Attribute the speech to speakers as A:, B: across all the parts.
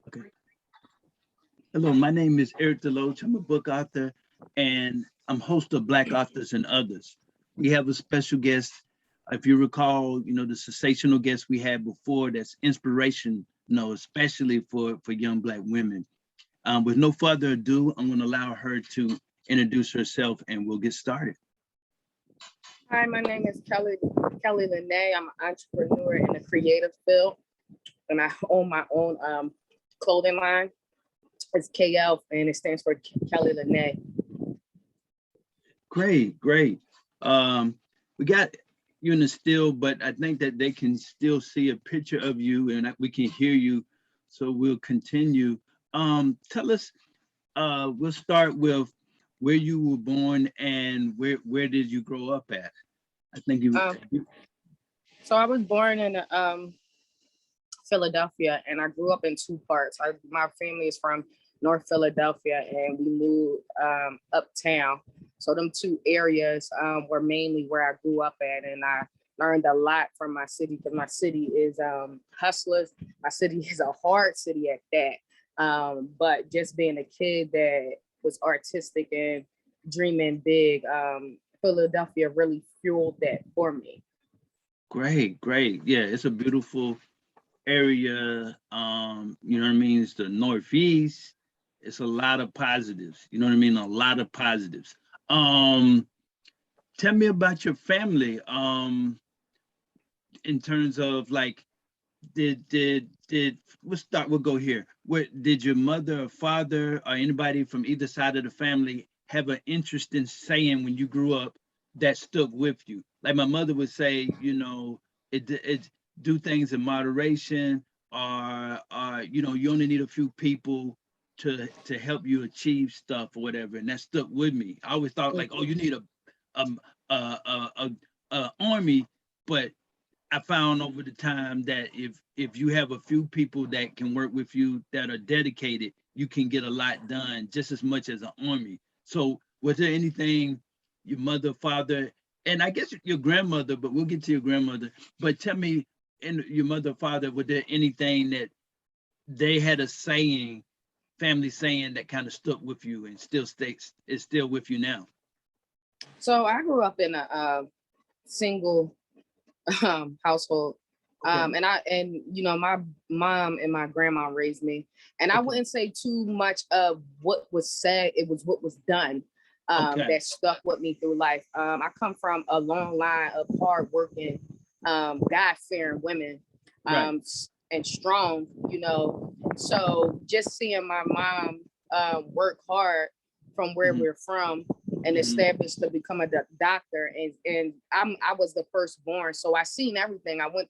A: Okay. Hello, my name is Eric Deloach. I'm a book author and I'm host of Black Authors and Others. We have a special guest. If you recall, the sensational guest we had before that's inspiration, especially for young Black women. With no further ado, I'm going to allow her to introduce herself and we'll get started.
B: Hi, my name is Kelli Lanee. I'm an entrepreneur in the creative field, and I own my own clothing line. It's KL, and it stands for Kelli Lanee.
A: Great, great. We got you in the still, but I think that they can still see a picture of you and we can hear you. So we'll continue. Tell us, we'll start with where you were born and where did you grow up at? I think
B: So I was born in Philadelphia, and I grew up in two parts. My family is from North Philadelphia, and we moved uptown. So them two areas were mainly where I grew up at, and I learned a lot from my city because my city is hustlers. My city is a hard city at that. But just being a kid that was artistic and dreaming big, Philadelphia really fueled that for me.
A: great, great. Yeah, it's a beautiful area. You know what I mean? It's the Northeast. It's a lot of positives. You know what I mean? A lot of positives. Um, Tell me about your family. In terms of like, did we'll go here. Where did your mother or father or anybody from either side of the family have an interest in saying when you grew up that stuck with you? Like my mother would say, it do things in moderation, or you only need a few people to help you achieve stuff or whatever, and that stuck with me. I always thought like, oh, you need um a army, but I found over the time that if you have a few people that can work with you that are dedicated, you can get a lot done just as much as an army. So was there anything your mother, father, and I guess your grandmother, but we'll get to your grandmother, but tell me, and your mother, father, was there anything that they had a saying, family saying that kind of stuck with you and still stays is still with you now?
B: So I grew up in a single household.
A: Okay.
B: And my mom and my grandma raised me, and I
A: Okay.
B: wouldn't say too much of what was said. It was what was done
A: Okay.
B: that stuck with me through life. I come from a long line of hardworking, God-fearing women,
A: Right.
B: and strong. So just seeing my mom work hard from where
A: Hmm.
B: we're from and
A: Hmm.
B: established to become a doctor, and I was the firstborn, so I seen everything. I went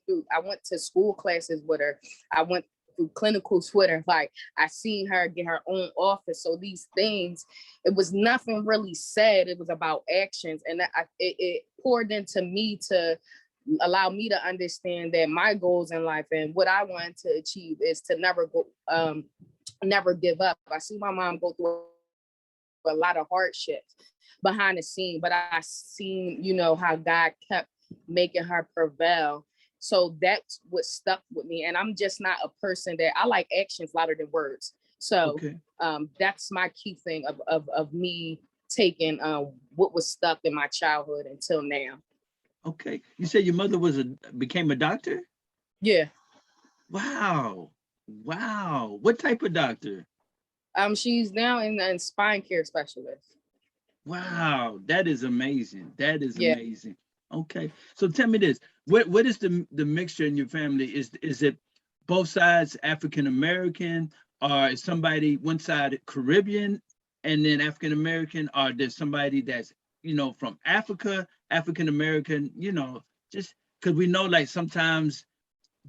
B: to school classes with her. I went through clinicals with her. Like, I seen her get her own office. So these things, it was nothing really said. It was about actions, and it poured into me to allow me to understand that my goals in life and what I wanted to achieve is to never give up. I see my mom go through a lot of hardships behind the scene, but I seen, how God kept making her prevail. So that's what stuck with me. And I'm just not a person that I like actions louder than words. So
A: Okay.
B: that's my key thing of me taking what was stuck in my childhood until now.
A: Okay. You said your mother became a doctor?
B: Yeah.
A: Wow. Wow. What type of doctor?
B: She's now in spine care specialist.
A: Wow. That is amazing. That is
B: Yeah.
A: amazing. Okay. So tell me this. What is the mixture in your family? Is it both sides African American, or is somebody one side Caribbean and then African American, or there's somebody that's, from Africa, African American, just because we know like sometimes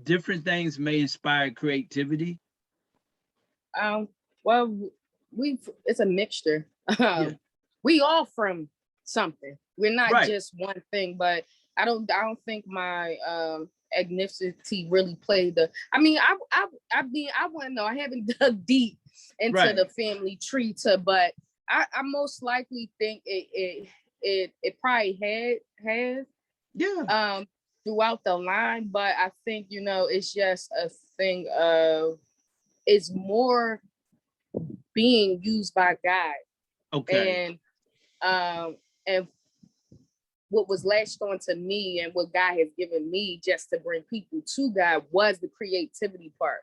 A: different things may inspire creativity.
B: Um, well, we it's a mixture.
A: Yeah.
B: We all from something. We're not
A: Right.
B: just one thing, but I don't think my ethnicity really played the. I mean, I want to know. I haven't dug deep into
A: Right.
B: the family tree but I most likely think it probably has
A: Yeah.
B: throughout the line, but I think it's just a thing of is more being used by God.
A: Okay.
B: And what was latched on to me and what God has given me just to bring people to God was the creativity part.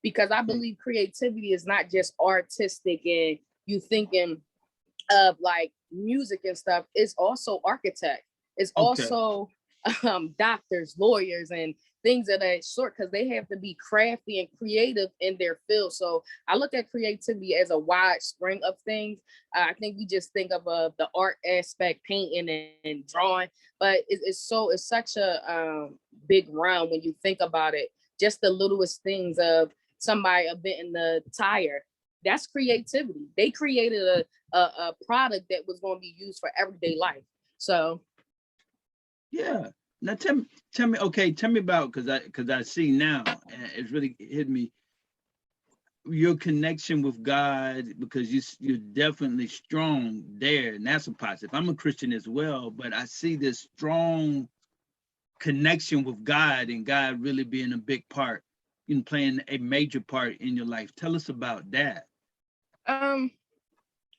B: Because I believe creativity is not just artistic and you thinking of like music and stuff. It's also architect. It's
A: Okay.
B: also doctors, lawyers, and things of that sort, because they have to be crafty and creative in their field. So I look at creativity as a wide spring of things. I think we just think of the art aspect, painting and drawing, but it's such a big realm when you think about it. Just the littlest things of somebody bending the tire. That's creativity. They created a product that was going to be used for everyday life. So
A: Yeah. Now tell me, okay, tell me about, because I see now, and it's really hit me, your connection with God, because you're definitely strong there, and that's a positive. I'm a Christian as well, but I see this strong connection with God and God really being a big part, playing a major part in your life. Tell us about that.
B: um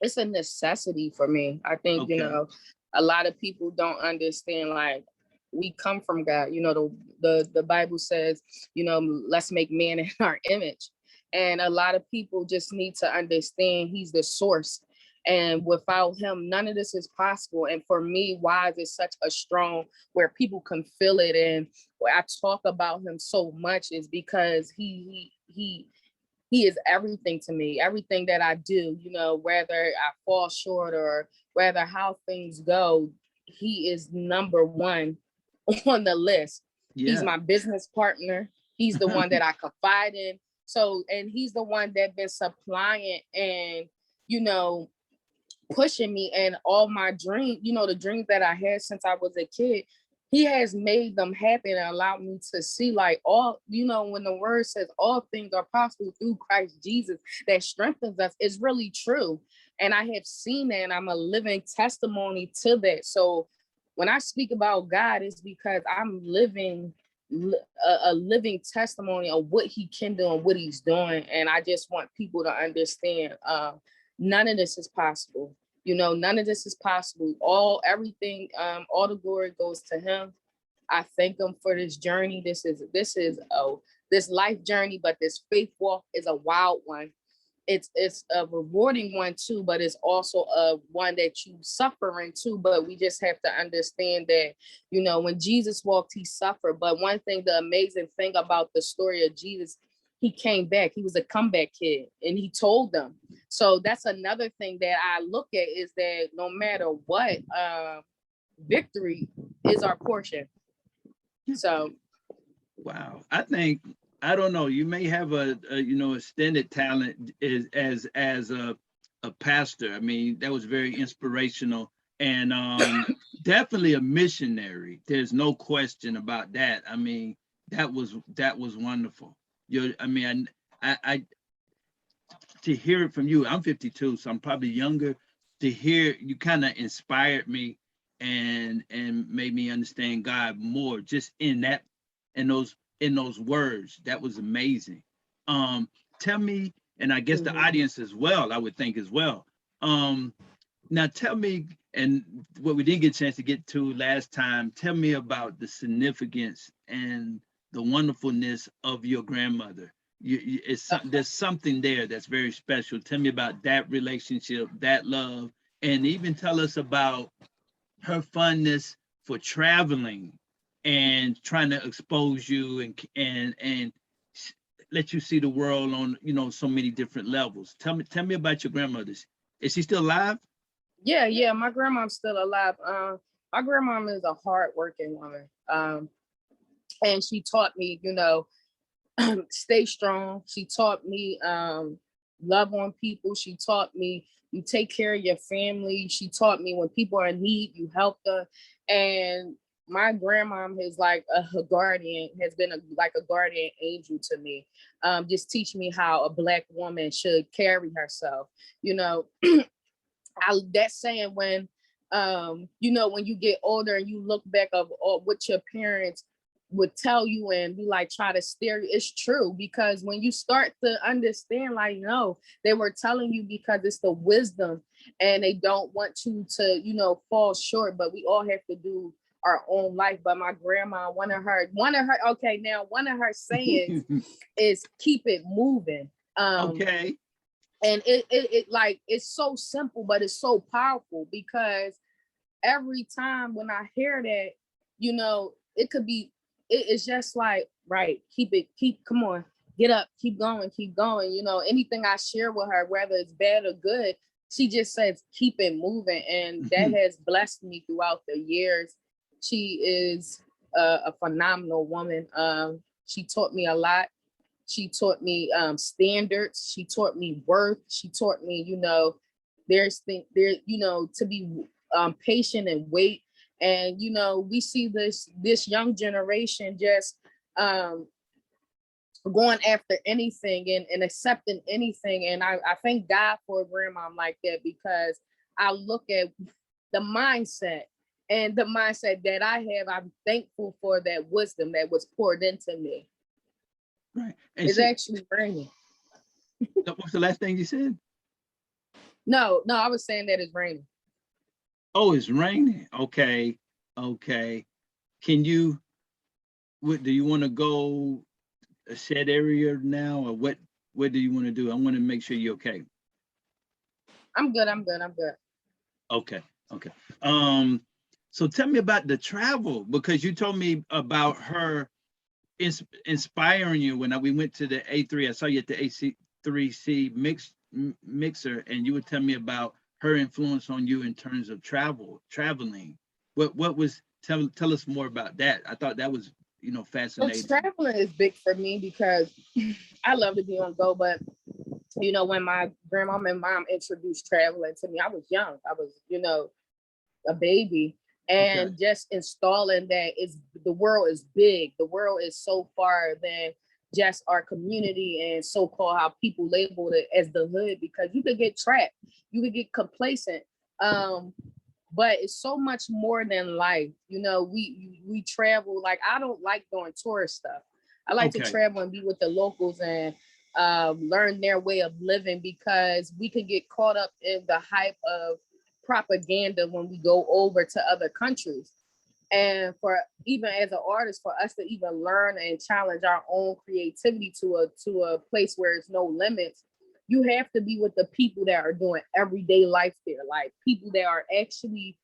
B: it's a necessity for me. I think,
A: Okay.
B: a lot of people don't understand, like, we come from God. The Bible says, let's make man in our image. And a lot of people just need to understand he's the source. And without him, none of this is possible. And for me, why is it such a strong where people can feel it? And where I talk about him so much is because he is everything to me, everything that I do, whether I fall short or whether how things go, he is number one on the list. He's
A: Yeah.
B: my business partner. He's the one that I confide in. So, and he's the one that been supplying and, you know, pushing me and all my dreams, the dreams that I had since I was a kid. He has made them happen and allowed me to see, like, all, when the word says all things are possible through Christ Jesus that strengthens us, is really true. And I have seen that and I'm a living testimony to that. So when I speak about God, it's because I'm living a living testimony of what he can do and what he's doing. And I just want people to understand, none of this is possible. None of this is possible. Everything, all the glory goes to him. I thank him for this journey. This life journey, but this faith walk is a wild one. It's a rewarding one too, but it's also a one that you suffering too. But we just have to understand that, when Jesus walked, he suffered. But one thing, the amazing thing about the story of Jesus, he came back. He was a comeback kid, and he told them. So that's another thing that I look at, is that no matter what, victory is our portion. So
A: Wow. I don't know, you may have a extended talent as a pastor. I mean, that was very inspirational, and definitely a missionary. There's no question about that. I mean, that was wonderful. I to hear it from you. I'm 52, so I'm probably younger. To hear you kind of inspired me and made me understand God more, just in those words. That was amazing. Tell me, and I guess the audience as well, I would think as well. Now tell me, and what we didn't get a chance to get to last time, tell me about the significance and the wonderfulness of your grandmother. There's something there that's very special. Tell me about that relationship, that love, and even tell us about her fondness for traveling and trying to expose you and let you see the world on so many different levels. Tell me about your grandmother's. Is she still alive?
B: yeah, my grandma's still alive. My grandma is a hardworking woman. And she taught me, stay strong. She taught me love on people. She taught me you take care of your family. She taught me when people are in need, you help them. And my grandma is like a guardian, has been like a guardian angel to me. Just teach me how a Black woman should carry herself. That's saying when when you get older and you look back of what your parents would tell you and be like, try to steer you. It's true, because when you start to understand, like, no, they were telling you because it's the wisdom and they don't want you to, fall short, but we all have to do our own life. But my grandma, one of her sayings is keep it moving.
A: Okay.
B: And it like, it's so simple, but it's so powerful, because every time when I hear that, it could be, it's just like, right, come on, get up, keep going. Anything I share with her, whether it's bad or good, she just says, keep it moving. And that has blessed me throughout the years. She is a phenomenal woman. She taught me a lot. She taught me standards. She taught me worth. She taught me, to be patient and wait. And we see this young generation just going after anything and accepting anything. And I thank God for a grandma like that, because I look at the mindset that I have. I'm thankful for that wisdom that was poured into me.
A: Right.
B: And it's actually raining.
A: What's the last thing you said?
B: No, I was saying that it's raining.
A: Oh, it's raining. Okay. Do you want to go a shed area now, or what do you want to do? I want to make sure you're okay.
B: I'm good.
A: Okay. So tell me about the travel, because you told me about her inspiring you when we went to the A3. I saw you at the AC3C mixer, and you would tell me about her influence on you in terms of traveling. What was, tell us more about that. I thought that was, fascinating.
B: Well, traveling is big for me because I love to be on go, but when my grandma and mom introduced traveling to me, I was young. I was, a baby. And just installing that the world is big. The world is so far than just our community and so-called how people label it as the hood, because you could get trapped, you could get complacent. But it's so much more than life. We travel. Like, I don't like doing tourist stuff. I like to travel and be with the locals and learn their way of living, because we could get caught up in the hype of propaganda when we go over to other countries. And for even as an artist, for us to even learn and challenge our own creativity to a place where it's no limits, you have to be with the people that are doing everyday life there, like people that are actually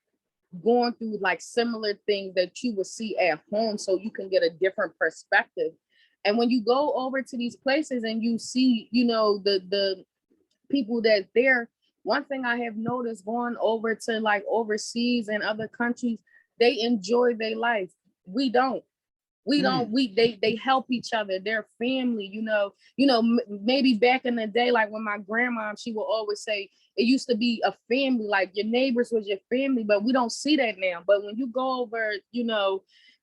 B: going through like similar things that you would see at home, so you can get a different perspective. And when you go over to these places and you see, the people that there, one thing I have noticed going over to like overseas and other countries, they enjoy their life. We don't. They help each other. They're family, maybe back in the day, like when my grandma, she will always say, it used to be a family, like your neighbors was your family, but we don't see that now. But when you go over,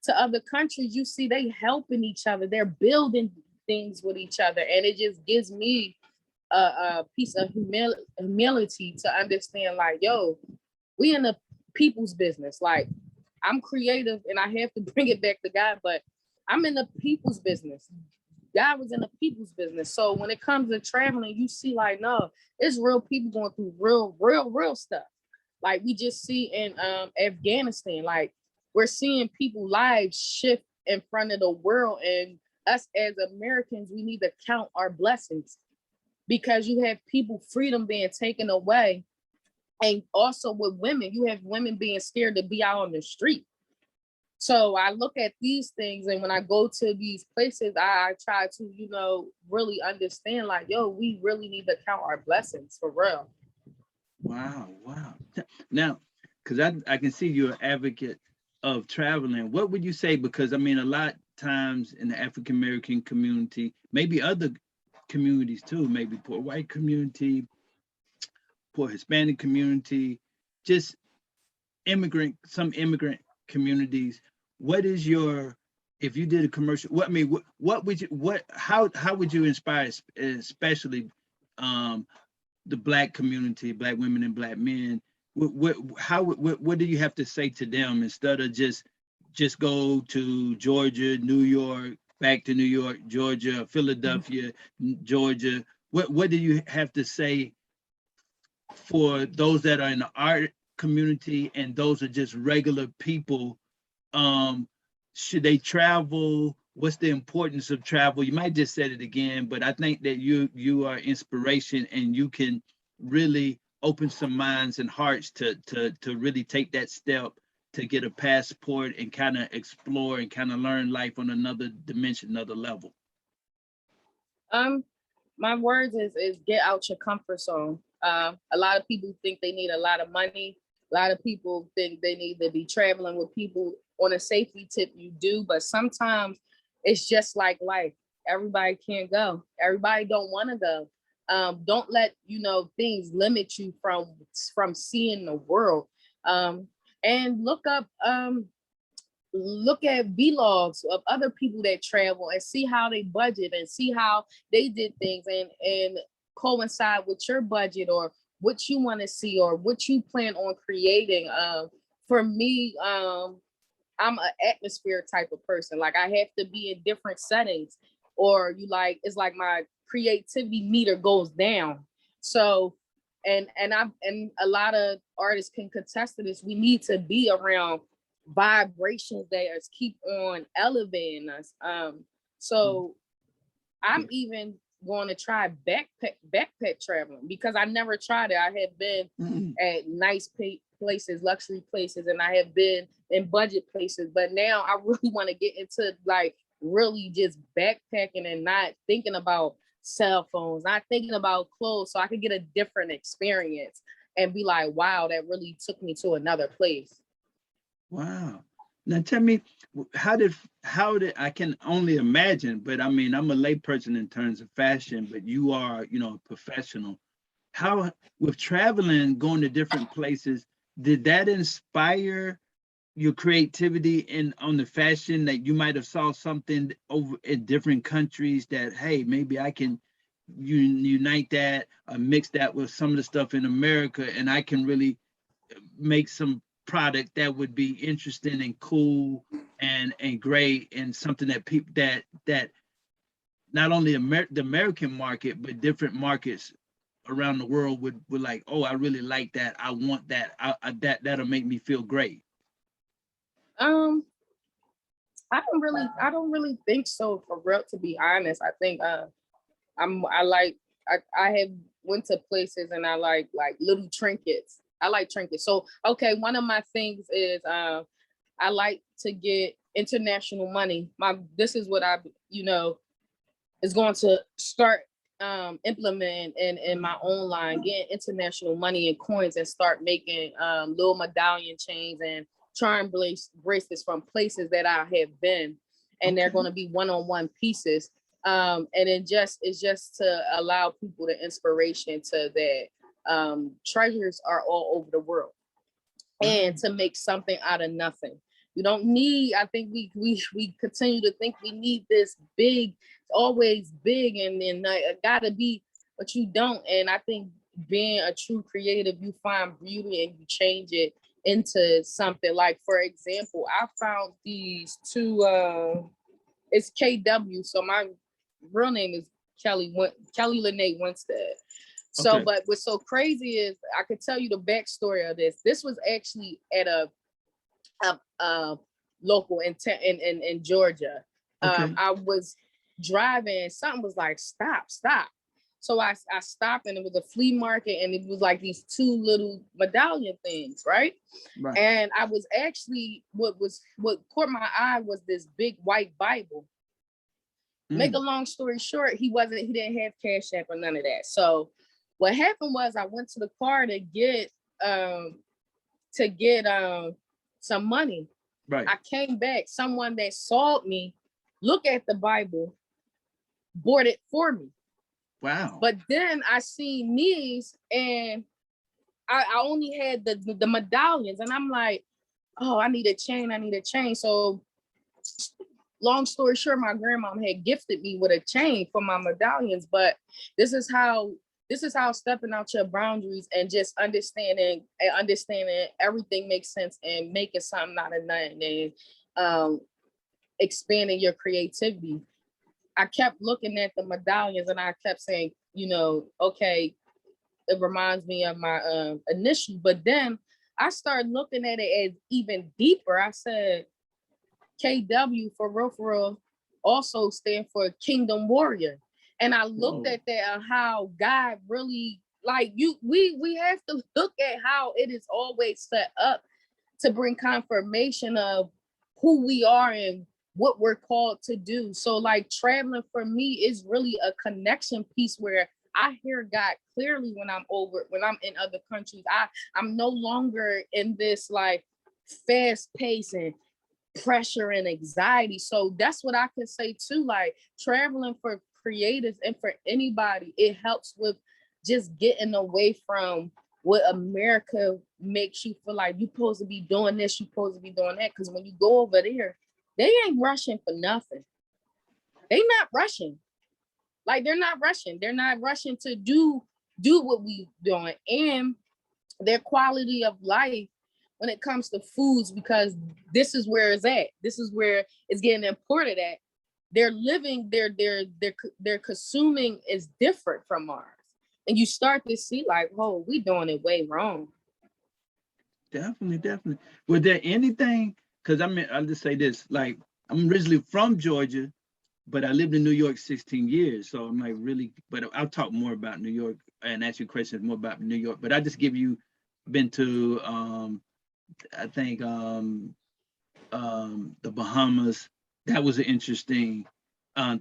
B: to other countries, you see they helping each other. They're building things with each other. And it just gives me a piece of humility to understand, like, yo, we in the people's business. Like, I'm creative and I have to bring it back to God, but I'm in the people's business. God was in the people's business. So when it comes to traveling, you see, like, no, it's real people going through real stuff. Like we just see in Afghanistan, like we're seeing people's lives shift in front of the world. And us as Americans, we need to count our blessings, because you have people freedom being taken away. And also with women, you have women being scared to be out on the street. So I look at these things, and when I go to these places, I try to, really understand, like, yo, we really need to count our blessings for real.
A: Wow. Now, because I can see you're an advocate of traveling. What would you say? Because a lot of times in the African American community, maybe other communities too, maybe poor white community, poor Hispanic community, just some immigrant communities. What is if you did a commercial, what would you, how would you inspire, especially the Black community, Black women and Black men? What do you have to say to them instead of just just go to Georgia, New York, back to New York, Georgia, Philadelphia, Georgia. What do you have to say for those that are in the art community and those are just regular people? Should they travel? What's the importance of travel? You might just said it again, but I think that you are inspiration and you can really open some minds and hearts to really take that step to get a passport and kind of explore and kind of learn life on another dimension, another level.
B: My words is get out your comfort zone. A lot of people think they need a lot of money. A lot of people think they need to be traveling with people. On a safety tip, you do, but sometimes it's just like life. Everybody can't go. Everybody don't want to go. Don't let things limit you from seeing the world. And look at vlogs of other people that travel and see how they budget and see how they did things and coincide with your budget or what you want to see or what you plan on creating. For me, I'm an atmosphere type of person. Like I have to be in different settings or it's like my creativity meter goes down. So, and a lot of artists can contest to this. We need to be around vibrations that keep on elevating us. So I'm even going to try backpack traveling because I never tried it. I have been at nice places, luxury places, and I have been in budget places. But now I really want to get into like really just backpacking and not thinking about cell phones, not thinking about clothes, so I could get a different experience and be like, wow, that really took me to another place.
A: Wow. Now tell me, how did I can only imagine, but I mean, I'm a layperson in terms of fashion, but you are, a professional. How, with traveling, going to different places, did that inspire your creativity on the fashion that you might have saw something over in different countries that, hey, maybe I can unite that, mix that with some of the stuff in America, and I can really make some product that would be interesting and cool and great and something that people that not only the American market but different markets around the world would like, oh, I really like that, I want that, that'll make me feel great.
B: I don't really think so, for real, to be honest. I think I have went to places and I like little trinkets. I like trinkets. So okay, one of my things is I like to get international money. This is what I is going to start implement in my own line, getting international money and coins and start making little medallion chains and charm bracelets from places that I have been, and they're going to be one-on-one pieces. And it's just to allow people the inspiration to that treasures are all over the world, and to make something out of nothing. You don't need, I think we continue to think we need this big, always big, and then gotta be, but you don't. And I think being a true creative, you find beauty and you change it into something. Like, for example, I found these two, it's KW. So my real name is Kelli Lanee Winstead. So, but what's so crazy is I could tell you the backstory of this. This was actually at a local in Georgia. I was driving, something was like, stop. So I stopped, and it was a flea market, and it was like these two little medallion things, right? And I was actually, what caught my eye was this big white Bible. Make a long story short, he didn't have Cash App or none of that. So what happened was I went to the car to get some money. I came back, someone that saw me look at the Bible, bought it for me.
A: Wow.
B: But then I seen these, and I only had the medallions, and I'm like, oh, I need a chain. So long story short, my grandmom had gifted me with a chain for my medallions. But this is how stepping out your boundaries and just understanding everything makes sense and making something out of nothing. um, expanding your creativity. I kept looking at the medallions and I kept saying, okay, it reminds me of my initial, but then I started looking at it as even deeper. I said, KW for real, also stand for Kingdom Warrior. And I looked at that and how God really we have to look at how it is always set up to bring confirmation of who we are and what we're called to do. So like traveling for me is really a connection piece where I hear God clearly when I'm in other countries. I'm no longer in this like fast pace and pressure and anxiety. So that's what I can say too. Like traveling for creatives and for anybody, it helps with just getting away from what America makes you feel like you're supposed to be doing this, you're supposed to be doing that. Because when you go over there, they ain't rushing for nothing. They not rushing. Like they're not rushing. They're not rushing to do what we doing. And their quality of life when it comes to foods, because this is where it's at. This is where it's getting imported at. They're living, they're consuming is different from ours. And you start to see like, oh, we doing it way wrong.
A: Definitely. Was there anything, because I'll just say this, like I'm originally from Georgia, but I lived in New York 16 years. So I'm like really, but I'll talk more about New York and ask you questions more about New York. But I just give you, been to I think the Bahamas. That was an interesting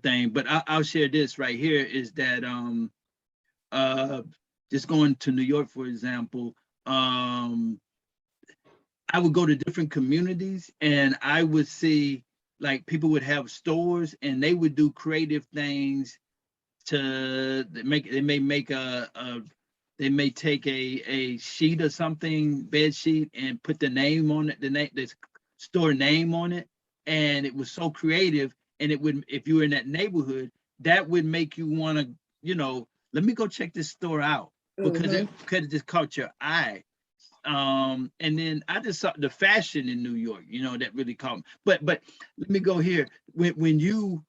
A: thing. But I'll share this right here is that just going to New York, for example, I would go to different communities and I would see like people would have stores and they would do creative things to make, they may take a sheet or something, bed sheet, and put the name on it, the store name on it. And it was so creative. And it would, if you were in that neighborhood, that would make you want to, let me go check this store out because it could have just caught your eye. And then I just saw the fashion in New York, that really caught me. But let me go here. When you,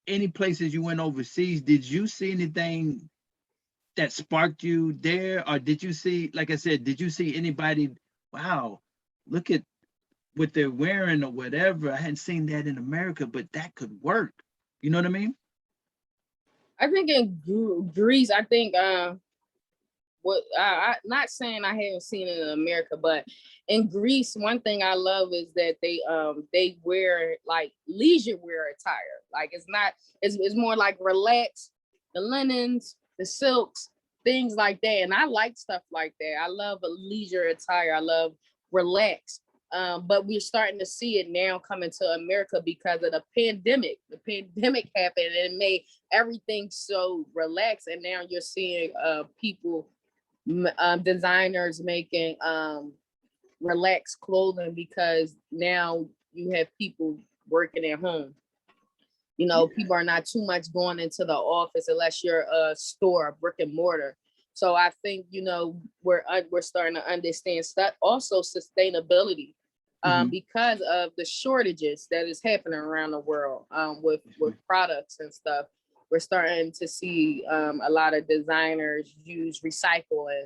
A: any places you went overseas, did you see anything that sparked you there? Or did you see, like I said, did you see anybody, wow, look at what they're wearing or whatever? I hadn't seen that in America, but that could work. You know what I mean?
B: I think in Greece, I think what I not saying I haven't seen it in America, but in Greece, one thing I love is that they wear like leisure wear attire. Like it's more like relaxed, the linens, the silks, things like that. And I like stuff like that. I love a leisure attire. I love relaxed. But we're starting to see it now coming to America because of the pandemic. The pandemic happened and it made everything so relaxed. And now you're seeing people, designers making relaxed clothing because now you have people working at home. People are not too much going into the office unless you're a store, a brick and mortar. So I think we're starting to understand stuff, also sustainability, because of the shortages that is happening around the world with products and stuff. We're starting to see a lot of designers use recycling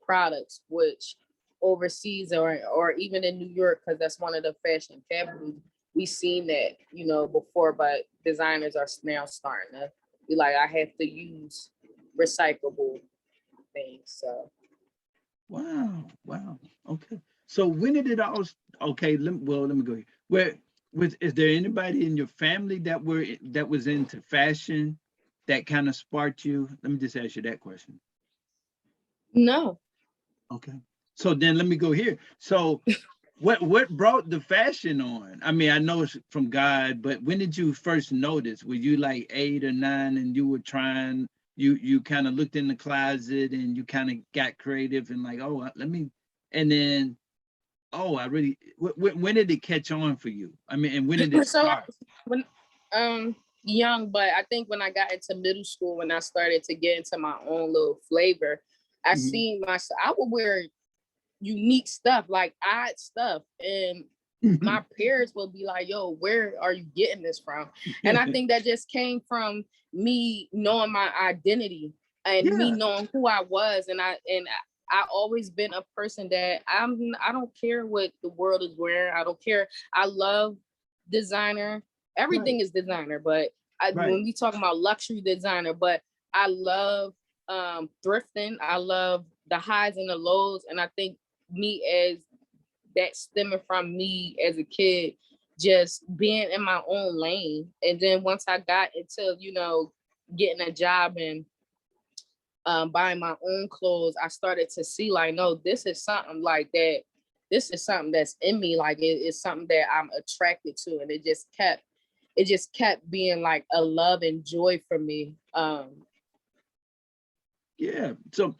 B: products, which overseas or even in New York, because that's one of the fashion capitals. We've seen that, before, but designers are now starting to be like, I have to use recyclable things. So.
A: Wow. Okay. So when did it all? Okay. Let me go here. Is there anybody in your family that was into fashion that kind of sparked you? Let me just ask you that question.
B: No.
A: Okay. So then let me go here. So what brought the fashion on? I mean, I know it's from God, but when did you first notice? Were you like 8 or 9 and you were trying, you kind of looked in the closet and you kind of got creative and like, oh, let me, and then, oh, I really, when did it catch on for you? I mean, and when did it start?
B: When young, but I think when I got into middle school, when I started to get into my own little flavor, I seen I would wear unique stuff, like odd stuff. And my peers will be like, yo, where are you getting this from? And I think that just came from me knowing my identity and me
A: Yeah,
B: knowing who I was. I always been a person that I don't care what the world is wearing. I don't care. I love designer.
A: right,
B: Everything is designer, but
A: right.
B: when we talk about luxury designer, but I love thrifting. I love the highs and the lows. And I think me as that stemming from me as a kid, just being in my own lane. And then once I got into, getting a job and buying my own clothes, I started to see like, no, this is something like that. This is something that's in me. Like it's something that I'm attracted to. And it just kept being like a love and joy for me.
A: Yeah. So,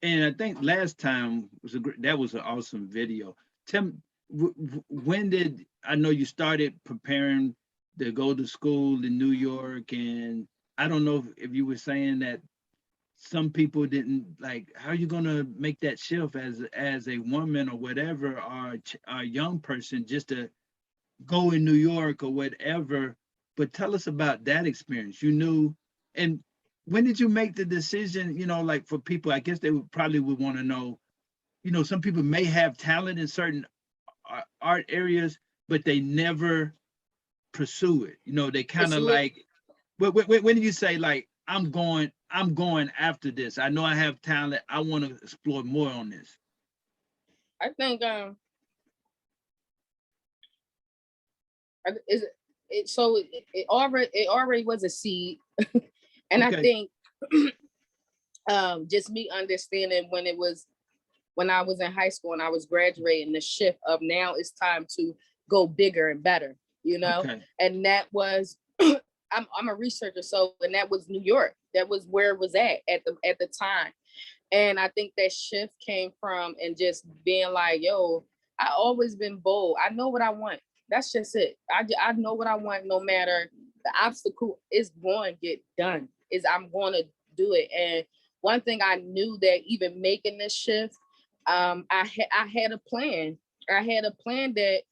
A: and I think last time was that was an awesome video. Tell me, when did I know you started preparing to go to school in New York? And I don't know if you were saying that some people didn't like, how are you gonna make that shift as a woman or whatever, or a young person just to go in New York or whatever. But tell us about that experience. You knew, and when did you make the decision? Like for people, I guess they would probably would want to know. Some people may have talent in certain art areas, but they never pursue it. They kind of
B: Pursue it.
A: like. When do you say like I'm going after this? I know I have talent. I want to explore more on this.
B: I think is it so it already was a seed. And I
A: Okay.
B: think just me understanding when I was in high school and I was graduating, the shift of now it's time to go bigger and better,
A: Okay.
B: and that was I'm a researcher, so and that was New York. That was where it was at the time. And I think that shift came from and just being like, yo, I always been bold. I know what I want. That's just it. I know what I want, no matter the obstacle is going to get done. Is I'm going to do it. And one thing I knew that even making this shift, I had a plan. I had a plan that,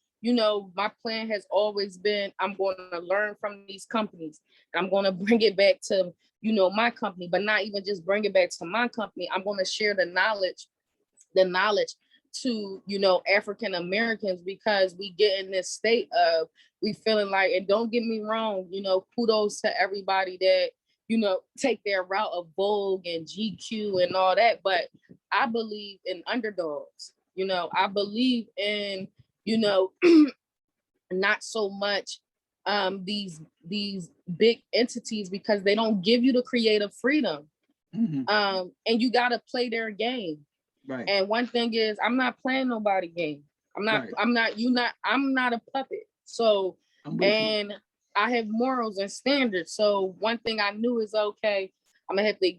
B: my plan has always been I'm going to learn from these companies. And I'm going to bring it back to, my company, but not even just bring it back to my company. I'm going to share the knowledge to, African Americans, because we get in this state of we feeling like, and don't get me wrong, kudos to everybody that, take their route of Vogue and GQ and all that. But I believe in underdogs. I believe in, you know, not so much these big entities, because they don't give you the creative freedom.
A: Hmm.
B: And you gotta play their game.
A: Right.
B: And one thing is, I'm not playing nobody game. I'm not,
A: Right.
B: I'm not, you not, I'm not a puppet. So,
A: I'm with you.
B: and I have morals and standards. So one thing I knew is, okay, I'm gonna have to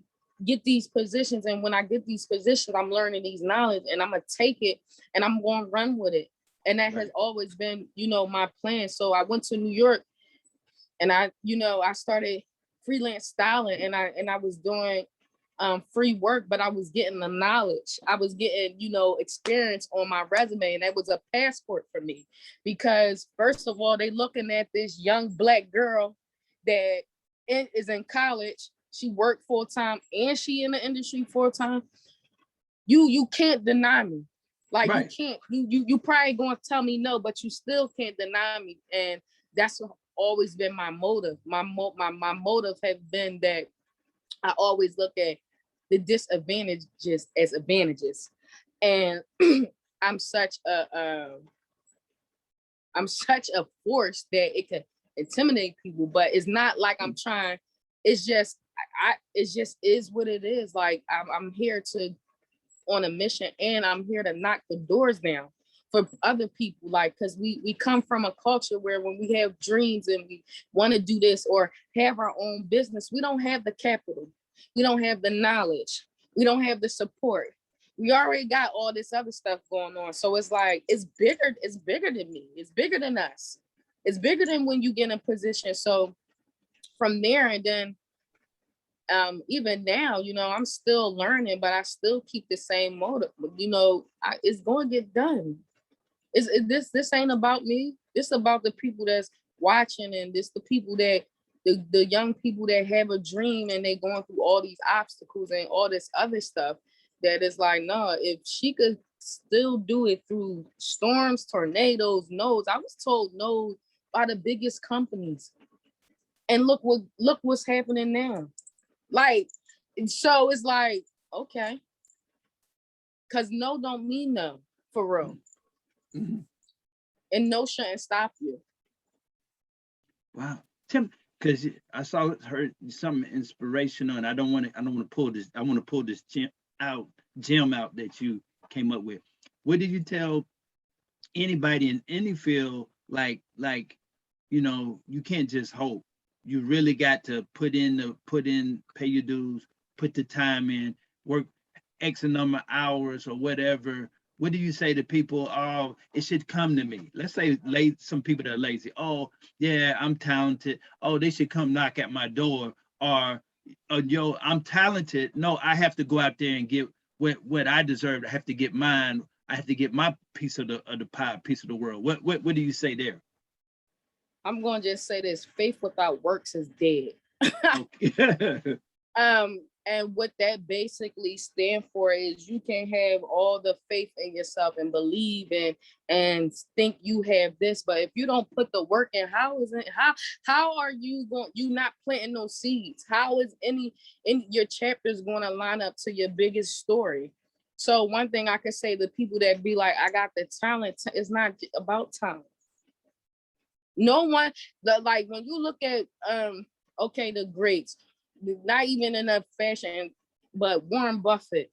B: get these positions. And when I get these positions, I'm learning these knowledge and I'm gonna take it and I'm gonna run with it. And that has
A: Right.
B: always been, my plan. So I went to New York and I started freelance styling, and I was doing free work, but I was getting the knowledge. I was getting, experience on my resume, and that was a passport for me. Because first of all, they looking at this young Black girl that is in college. She worked full time and she in the industry full time. You can't deny me. Like you
A: Right.
B: can't. You probably gonna tell me no, but you still can't deny me. And that's always been my motive. My motive have been that I always look at the disadvantages as advantages. And I'm such a force that it could intimidate people, but it's not like I'm trying. It's just it just is what it is. Like I'm here to on a mission, and I'm here to knock the doors down for other people. Like, because we come from a culture where when we have dreams and we want to do this or have our own business, we don't have the capital, we don't have the knowledge, we don't have the support. We already got all this other stuff going on. So it's like it's bigger than me, it's bigger than us, it's bigger than when you get in position. So from there, and then even now, I'm still learning, but I still keep the same motive. It's going to get done. This ain't about me. This about the people that's watching, and this the people that the young people that have a dream and they going through all these obstacles and all this other stuff. That is like, no, if she could still do it through storms, tornadoes, no's. I was told no by the biggest companies. And look what's happening now. Like, so it's like, okay, because no don't mean no, for real.
A: Mm-hmm.
B: And no shouldn't stop you.
A: Wow, Tim, because I saw heard something inspirational, and I don't want to pull this. I want to pull this gem out that you came up with. What did you tell anybody in any field? Like, you can't just hope. You really got to pay your dues, put the time in, work X number of hours or whatever. What do you say to people? Oh, it should come to me. Let's say some people that are lazy. Oh, yeah, I'm talented. Oh, they should come knock at my door. Or yo, I'm talented. No, I have to go out there and get what I deserve. I have to get mine. I have to get my piece of the pie, piece of the world. What do you say there?
B: I'm gonna just say this: faith without works is dead.
A: Okay.
B: And what that basically stand for is you can have all the faith in yourself and believe and think you have this, but if you don't put the work in, how are you not planting those seeds? How is any in your chapters going to line up to your biggest story? So one thing I can say to people that be like, I got the talent, it's not about talent. No one, like when you look at okay, the greats, not even in a fashion, but Warren Buffett,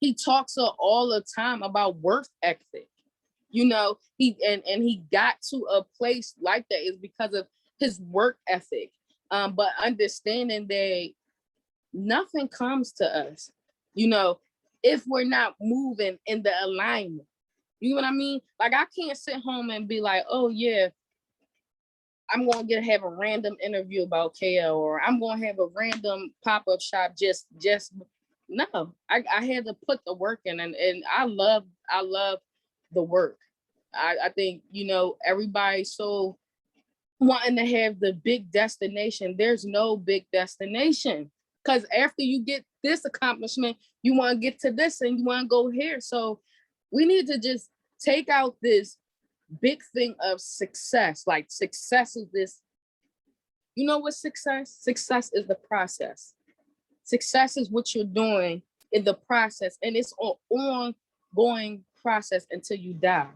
B: he talks all the time about work ethic. He got to a place like that is because of his work ethic. But understanding that nothing comes to us, if we're not moving in the alignment. You know what I mean? Like, I can't sit home and be like, oh yeah, I'm going to have a random interview about KL, or I'm going to have a random pop-up shop. Just no, I had to put the work in, and I love the work. I think, everybody's so wanting to have the big destination. There's no big destination, because after you get this accomplishment, you want to get to this and you want to go here. So we need to just take out this big thing of success. Like, success is this, what success is the process. Success is what you're doing in the process, and it's an ongoing process until you die.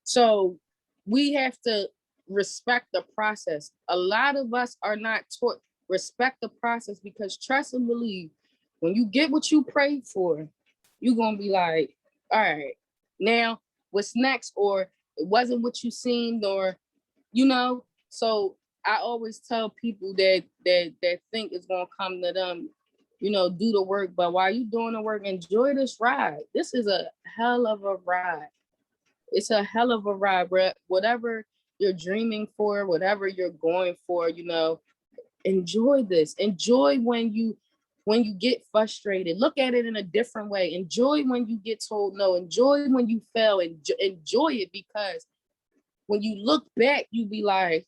B: So we have to respect the process. A lot of us are not taught respect the process, because trust and believe, when you get what you prayed for, you're gonna be like, all right, now what's next? Or it wasn't what you seemed, or so I always tell people that think it's gonna come to them, do the work. But while you doing the work, enjoy this ride. This is a hell of a ride. It's a hell of a ride, bro. Whatever you're dreaming for, whatever you're going for, enjoy this. Enjoy when you get frustrated. Look at it in a different way. Enjoy when you get told no. Enjoy when you fail. Enjoy it, because when you look back, you be like,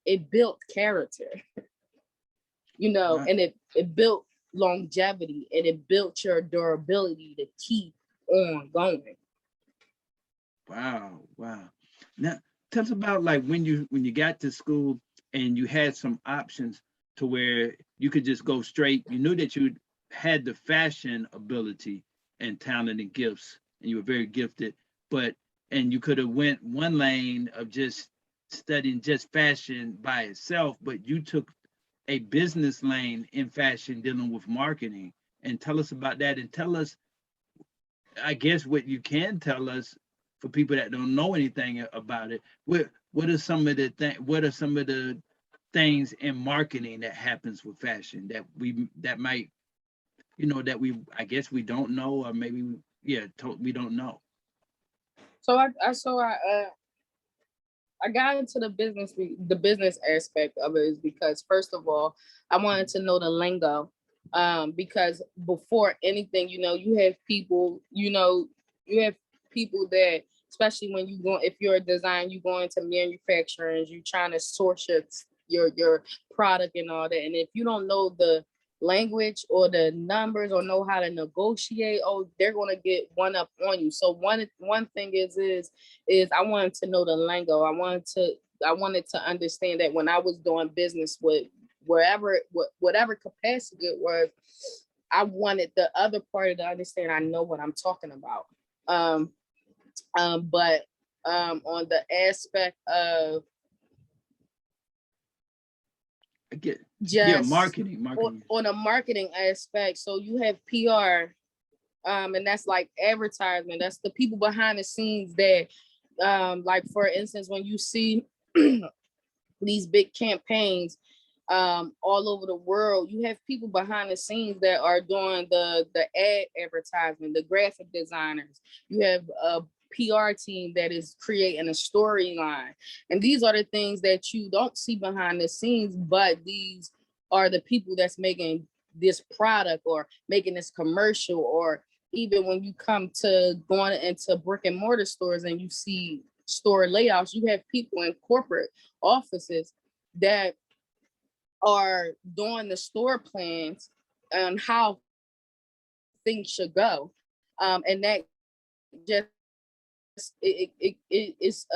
B: it built character,
A: Right.
B: and it built longevity, and it built your durability to keep on going.
A: Wow. Now, tell us about, like, when you got to school and you had some options to where you could just go straight. You knew that you had the fashion ability and talent and gifts, and you were very gifted. And you could have went one lane of just studying just fashion by itself, but you took a business lane in fashion dealing with marketing. And tell us about that, and tell us, I guess, what you can tell us for people that don't know anything about it. What are some of the things in marketing that happens with fashion that might, that we, I guess, we don't know, or maybe we don't know.
B: So I got into the business aspect of it is because, first of all, I wanted to know the lingo. Because before anything, you have people, you have people that especially when you go, if you're a design, you go into manufacturing, you trying to source your product and all that. And if you don't know the language or the numbers or know how to negotiate, oh, they're gonna get one up on you. So one thing is I wanted to know the lingo. I wanted to understand that when I was doing business with whatever capacity it was, I wanted the other party to understand I know what I'm talking about. But on the aspect of
A: I get, yeah,
B: just
A: marketing.
B: on a marketing aspect, so you have PR, and that's like advertisement. That's the people behind the scenes that, like for instance, when you see these big campaigns all over the world, you have people behind the scenes that are doing the ad advertisement, the graphic designers. You have a PR team that is creating a storyline. And these are the things that you don't see behind the scenes, but these are the people that's making this product or making this commercial. Or even when you come to going into brick and mortar stores and you see store layouts, you have people in corporate offices that are doing the store plans and how things should go. And that just it's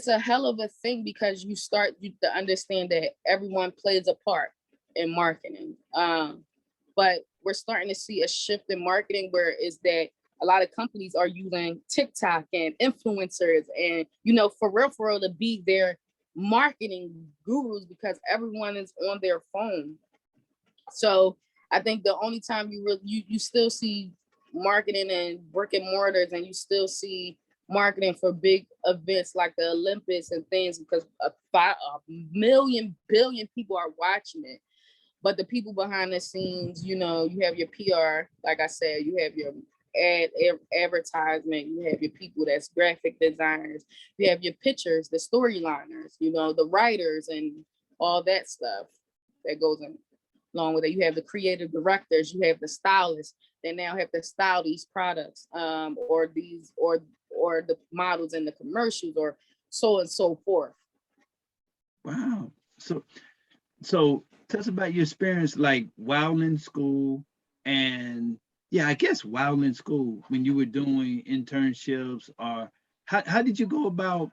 B: a hell of a thing, because you start to understand that everyone plays a part in marketing. But we're starting to see a shift in marketing where is that a lot of companies are using TikTok and influencers and, for real to be their marketing gurus, because everyone is on their phone. So I think the only time you still see marketing in brick and mortars, and you still see marketing for big events like the Olympics and things, because a million billion people are watching it. But the people behind the scenes, you have your PR, like I said, you have your advertisement, you have your people that's graphic designers, you have your pictures, the storyliners, the writers and all that stuff that goes in along with it. You have the creative directors, you have the stylists that now have to style these products, or the models in the commercials, or so and so forth.
A: Wow. So tell us about your experience, like while in school, and yeah, I guess while in school when you were doing internships, or how did you go about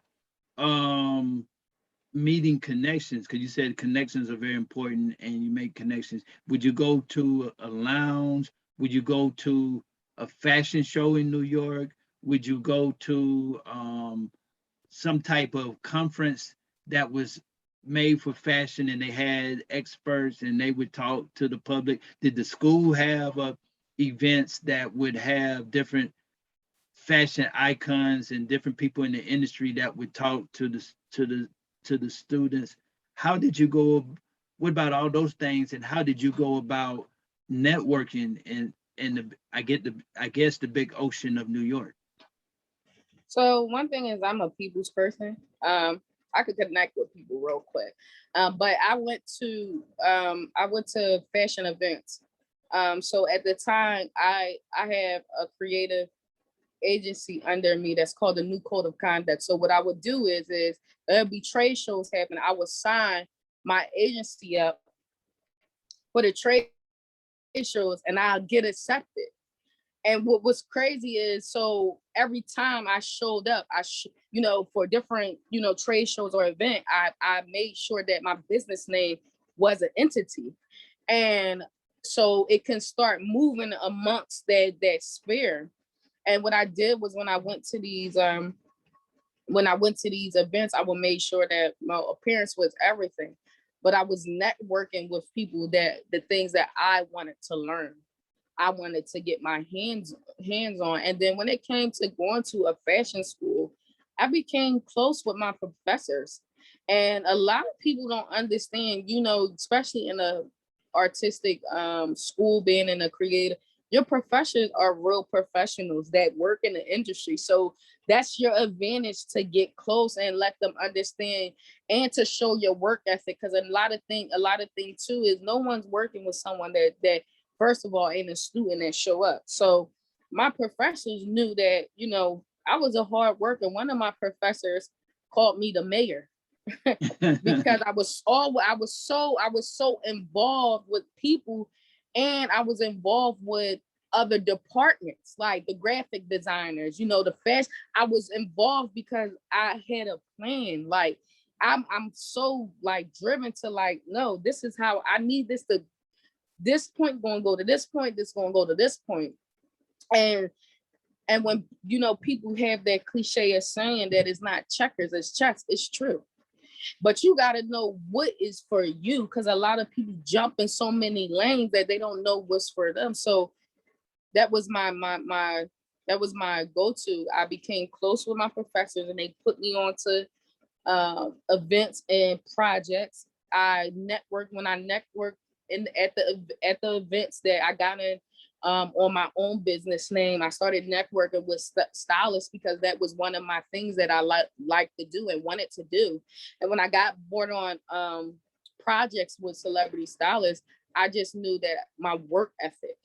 A: meeting connections? Because you said connections are very important and you make connections. Would you go to a lounge? Would you go to a fashion show in New York? Would you go to some type of conference that was made for fashion and they had experts and they would talk to the public? Did the school have events that would have different fashion icons and different people in the industry that would talk to the students? How did you go? What about all those things, and how did you go about networking in I guess the big ocean of New York?
B: So one thing is, I'm a people's person. I could connect with people real quick. But I went to fashion events. So at the time, I have a creative agency under me that's called the New Code of Conduct. So what I would do is there'll be trade shows happen. I would sign my agency up for the trade shows, and I'll get accepted. And what was crazy is, so every time I showed up, for different, trade shows or event, I made sure that my business name was an entity. And so it can start moving amongst that sphere. And what I did was, when I went to these events, I would make sure that my appearance was everything. But I was networking with people that the things that I wanted to learn, I wanted to get my hands on. And then when it came to going to a fashion school, I became close with my professors. And a lot of people don't understand, especially in a artistic school, being in a creative, your professors are real professionals that work in the industry. So that's your advantage, to get close and let them understand and to show your work ethic. Because a lot of thing too is, no one's working with someone that first of all ain't a student that show up. So my professors knew that, I was a hard worker. One of my professors called me the mayor because I was so involved with people, and I was involved with other departments like the graphic designers, the fashion. I was involved because I had a plan. Like I'm so like driven to like, no, this is how I need this point gonna go to this point, this gonna go to this point. And when people have that cliche of saying that it's not checkers, it's chess, it's true. But you got to know what is for you, because a lot of people jump in so many lanes that they don't know what's for them. So that was my that was my go-to. I became close with my professors, and they put me on to events and projects. I networked when I networked at the events that I got in, on my own business name. I started networking with stylists because that was one of my things that I like to do and wanted to do. And when I got bored on projects with celebrity stylists, I just knew that my work ethic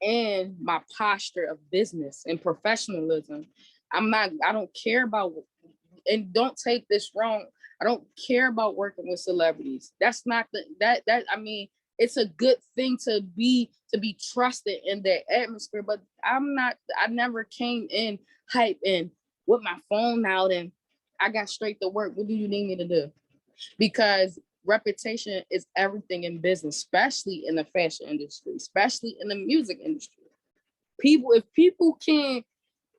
B: and my posture of business and professionalism. I don't care about, and don't take this wrong, I don't care about working with celebrities. That's not I mean, it's a good thing to be trusted in that atmosphere, but I never came in hype and with my phone out and I got straight to work. What do you need me to do? Because reputation is everything in business, especially in the fashion industry, especially in the music industry. If people can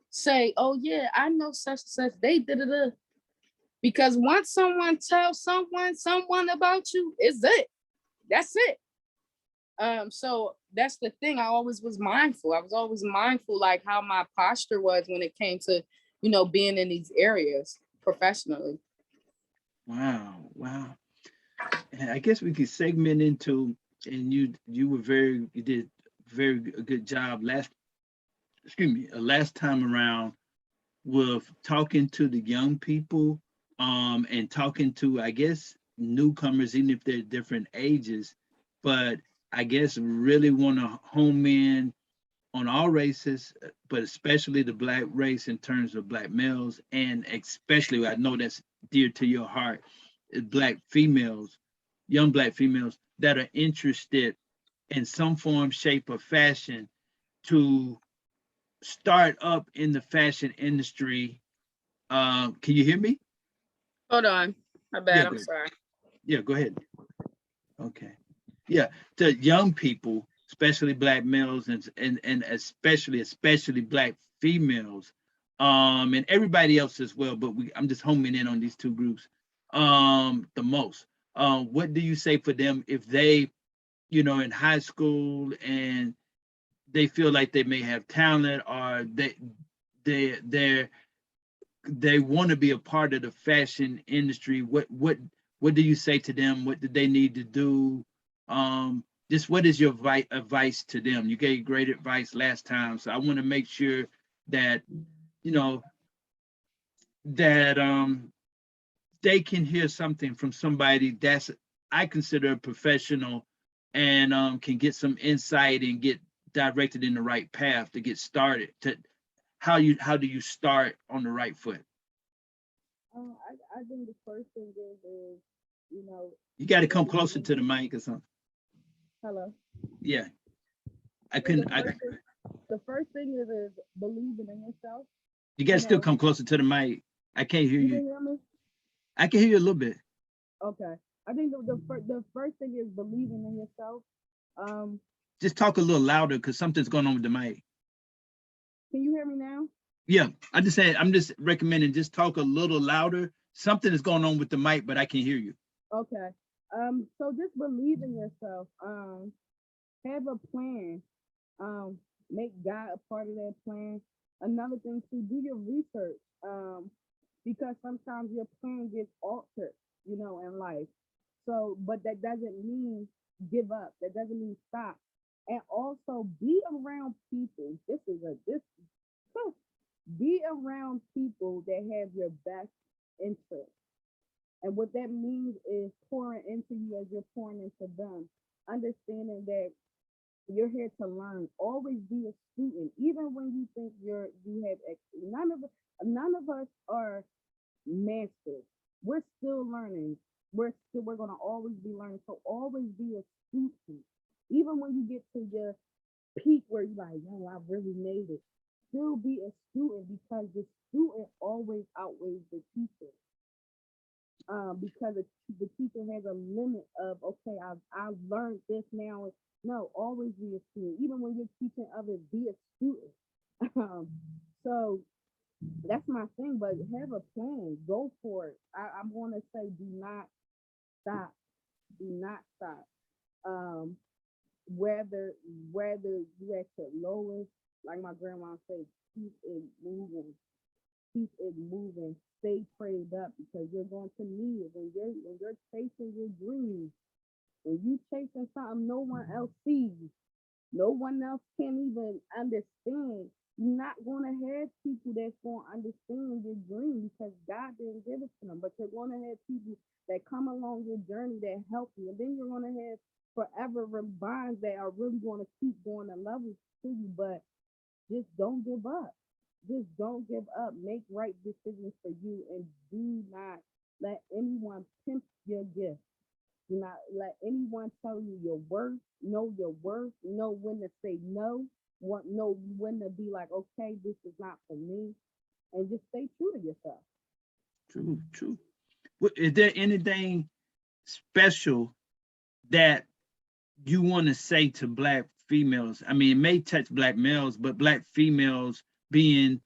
B: say, oh yeah, I know such and such, they did it. Because once someone tells someone about you, it's it. That's it. So that's the thing. I always was mindful. I was always mindful, like how my posture was when it came to, being in these areas professionally.
A: Wow. And I guess we could segment into, and you did very good job last time around with talking to the young people, and talking to, I guess, newcomers, even if they're different ages, but I guess really want to home in on all races, but especially the Black race in terms of Black males, and especially, I know that's dear to your heart, Black females, young Black females that are interested in some form, shape, or fashion to start up in the fashion industry. Can you hear me?
B: Hold on. My
A: Yeah,
B: bad. I'm
A: good.
B: sorry.
A: Yeah, go ahead. Okay. Yeah, to young people, especially Black males, and especially Black females, and everybody else as well. But I'm just homing in on these two groups, the most. What do you say for them if they, in high school and they feel like they may have talent, or they they they want to be a part of the fashion industry? What do you say to them? What do they need to do? Just what is your advice to them? You gave great advice last time, so I want to make sure that you know that they can hear something from somebody that's, I consider, a professional, and can get some insight and get directed in the right path to get started. To how do you start on the right foot?
B: I think the first thing is, you know,
A: You got to come closer
B: believing.
A: to the mic or something.
B: Hello.
A: Yeah, I
B: I think
A: couldn't.
B: the first thing is believing in yourself.
A: You got
B: You
A: to still
B: know,
A: come closer to the mic. I can't hear
B: you
A: you.
B: can hear me?
A: I can hear you a little bit.
B: Okay. I think the first thing is believing in yourself. Um,
A: Just talk a little louder because something's going on with the mic.
B: can you hear me now?
A: Yeah, I'm just recommending just talk a little louder. Something is going on with the mic, but I can hear you.
B: Okay. So just believe in yourself. Have a plan. Um, make God a part of that plan. Another thing to do your research. Because sometimes your plan gets altered, in life. So, but that doesn't mean give up. That doesn't mean stop. And also be around people. This be around people that have your best interest. And what that means is pouring into you as you're pouring into them. Understanding that
C: You're here to learn. Always be a student, even when you think you have. None of us are masters. We're still learning. We're gonna always be learning. So always be a student. Even when you get to your peak where you're like, yo, I really made it. Still be a student because the student always outweighs the teacher. Because the teacher has a limit of, okay, I've learned this now. No, always be a student. Even when you're teaching others, be a student. Um, so that's my thing. But have a plan. Go for it. I'm gonna say, do not stop. Do not stop. Um, whether whether you at your lowest, like my grandma said, keep it moving. Keep it moving. Stay prayed up because you're going to need it when you're chasing your dreams. When you chasing something no one else sees, no one else can even understand. You're not gonna have people that's gonna understand your dream because God didn't give it to them. But you're gonna have people that come along your journey that help you, and then you're gonna have forever bonds that are really gonna keep going to levels to you. But just don't give up. Just don't give up. Make right decisions for you and do not let anyone pimp your gift. Do not let anyone tell you your worth. Know your worth. Know when to say no. Know when to be like, okay, this is not for me. And just stay true to yourself.
A: True, true. Is there anything special that you want to say to Black females? I mean, it may touch Black males, but Black females being,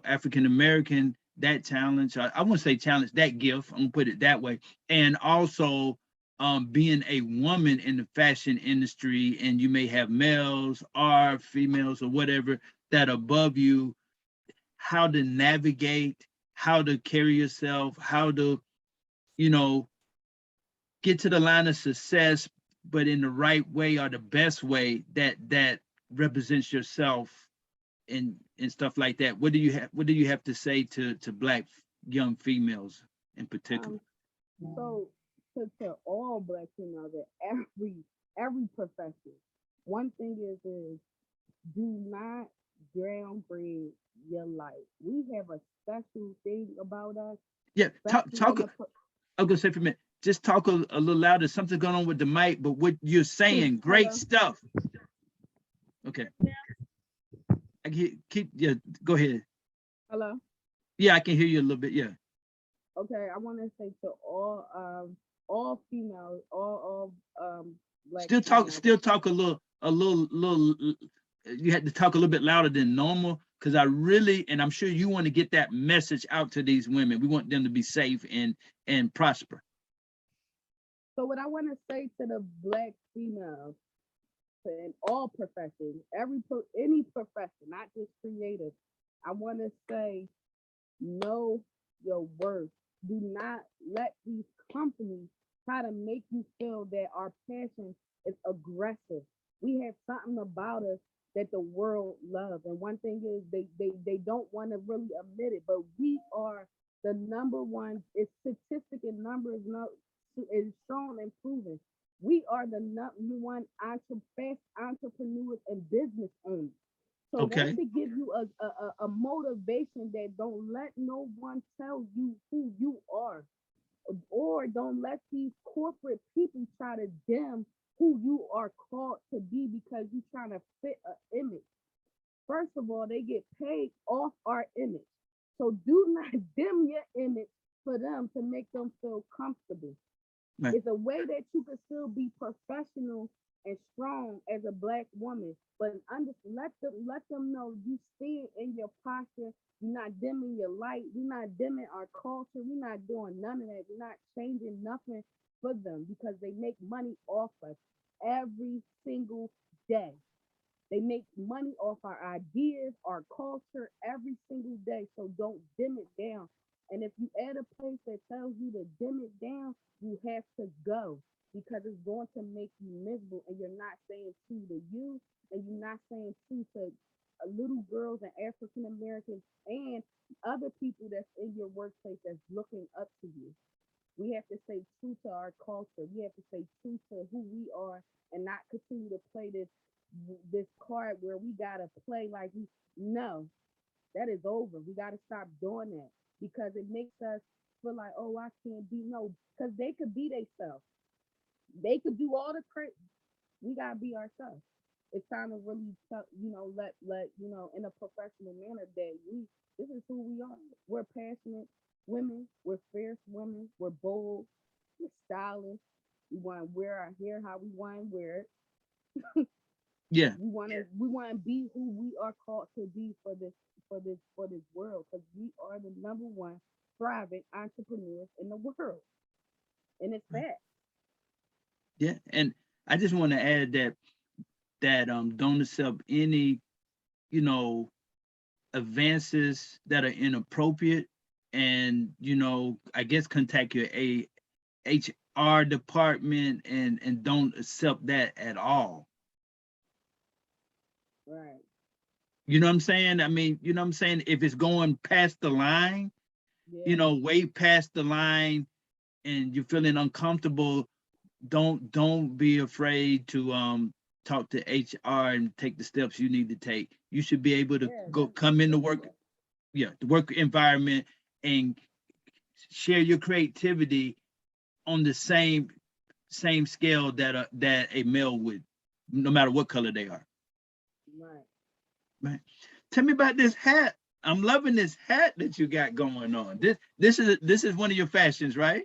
A: African American, that challenge, I won't say challenge, that gift, I'm gonna put it that way. And also being a woman in the fashion industry, and you may have males or females or whatever that are above you, how to navigate, how to carry yourself, how to, you know, get to the line of success, but in the right way or the best way that represents yourself and stuff like that. What do you have to say to Black young females in particular?
C: Um, so to all black females at every profession, one thing is do not downgrade your life. We have a special thing about us,
A: Yeah,
C: especially in the
A: I'm gonna say for a minute, just talk a little louder. Something going on with the mic, but what you're saying, great
C: hello.
A: stuff. Okay, I keep yeah, go ahead.
C: Hello.
A: Yeah, I can hear you a little bit. Yeah.
C: Okay, I want to say to all females, all black females.
A: Still talk a little. You had to talk a little bit louder than normal because I really, and I'm sure you want to get that message out to these women. We want them to be safe and prosper.
C: So what I want to say to the black females in all professions, any profession, not just creative, I want to say know your worth. Do not let these companies try to make you feel that our passion is aggressive. We have something about us that the world loves. And one thing is they don't want to really admit it, but we are the number one. It's statistic and numbers no is shown and proven. We are the number one fast entrepreneurs and business owners. So that
A: Okay.
C: should give you a motivation that don't let no one tell you who you are, or don't let these corporate people try to dim who you are called to be because you're trying to fit an image. First of all, they get paid off our image. So do not dim your image for them to make them feel comfortable.
A: Right.
C: It's a way that you can still be professional and strong as a black woman, but let them know you stand in your posture. You're not dimming your light. We're not dimming our culture. We're not doing none of that. We're not changing nothing for them because they make money off us every single day. They make money off our ideas, our culture every single day. So don't dim it down. And if you at a place that tells you to dim it down, you have to go because it's going to make you miserable. And you're not saying true to you, and you're not saying true to little girls and African Americans and other people that's in your workplace that's looking up to you. We have to stay true to our culture. We have to stay true to who we are and not continue to play this card where we gotta play like we no, that is over. We gotta stop doing that because it makes us feel like, oh, I can't be no, because they could be themselves. They could do all the crazy. We gotta be ourselves. It's time to really, let in a professional manner that we this is who we are. We're passionate women. We're fierce women. We're bold. We're stylish. We want to wear our hair how we want to wear it.
A: Yeah,
C: We want to be who we are called to be for this world because we are the number one thriving entrepreneurs in the world, and it's that.
A: yeah. And I just want to add that don't accept any, you know, advances that are inappropriate, and I guess contact your HR department, and don't accept that at all.
C: Right.
A: You know what I'm saying? I mean, you know what I'm saying? If it's going past the line,
C: Yeah.
A: way past the line, and you're feeling uncomfortable, don't be afraid to talk to HR and take the steps you need to take. You should be able to
C: Yeah.
A: go
C: That's
A: come into
C: it.
A: work, yeah, the work environment, and share your creativity on the same scale that a male would, no matter what color they are.
C: Right.
A: Right. Tell me about this hat. I'm loving this hat that you got going on. This is one of your fashions, right?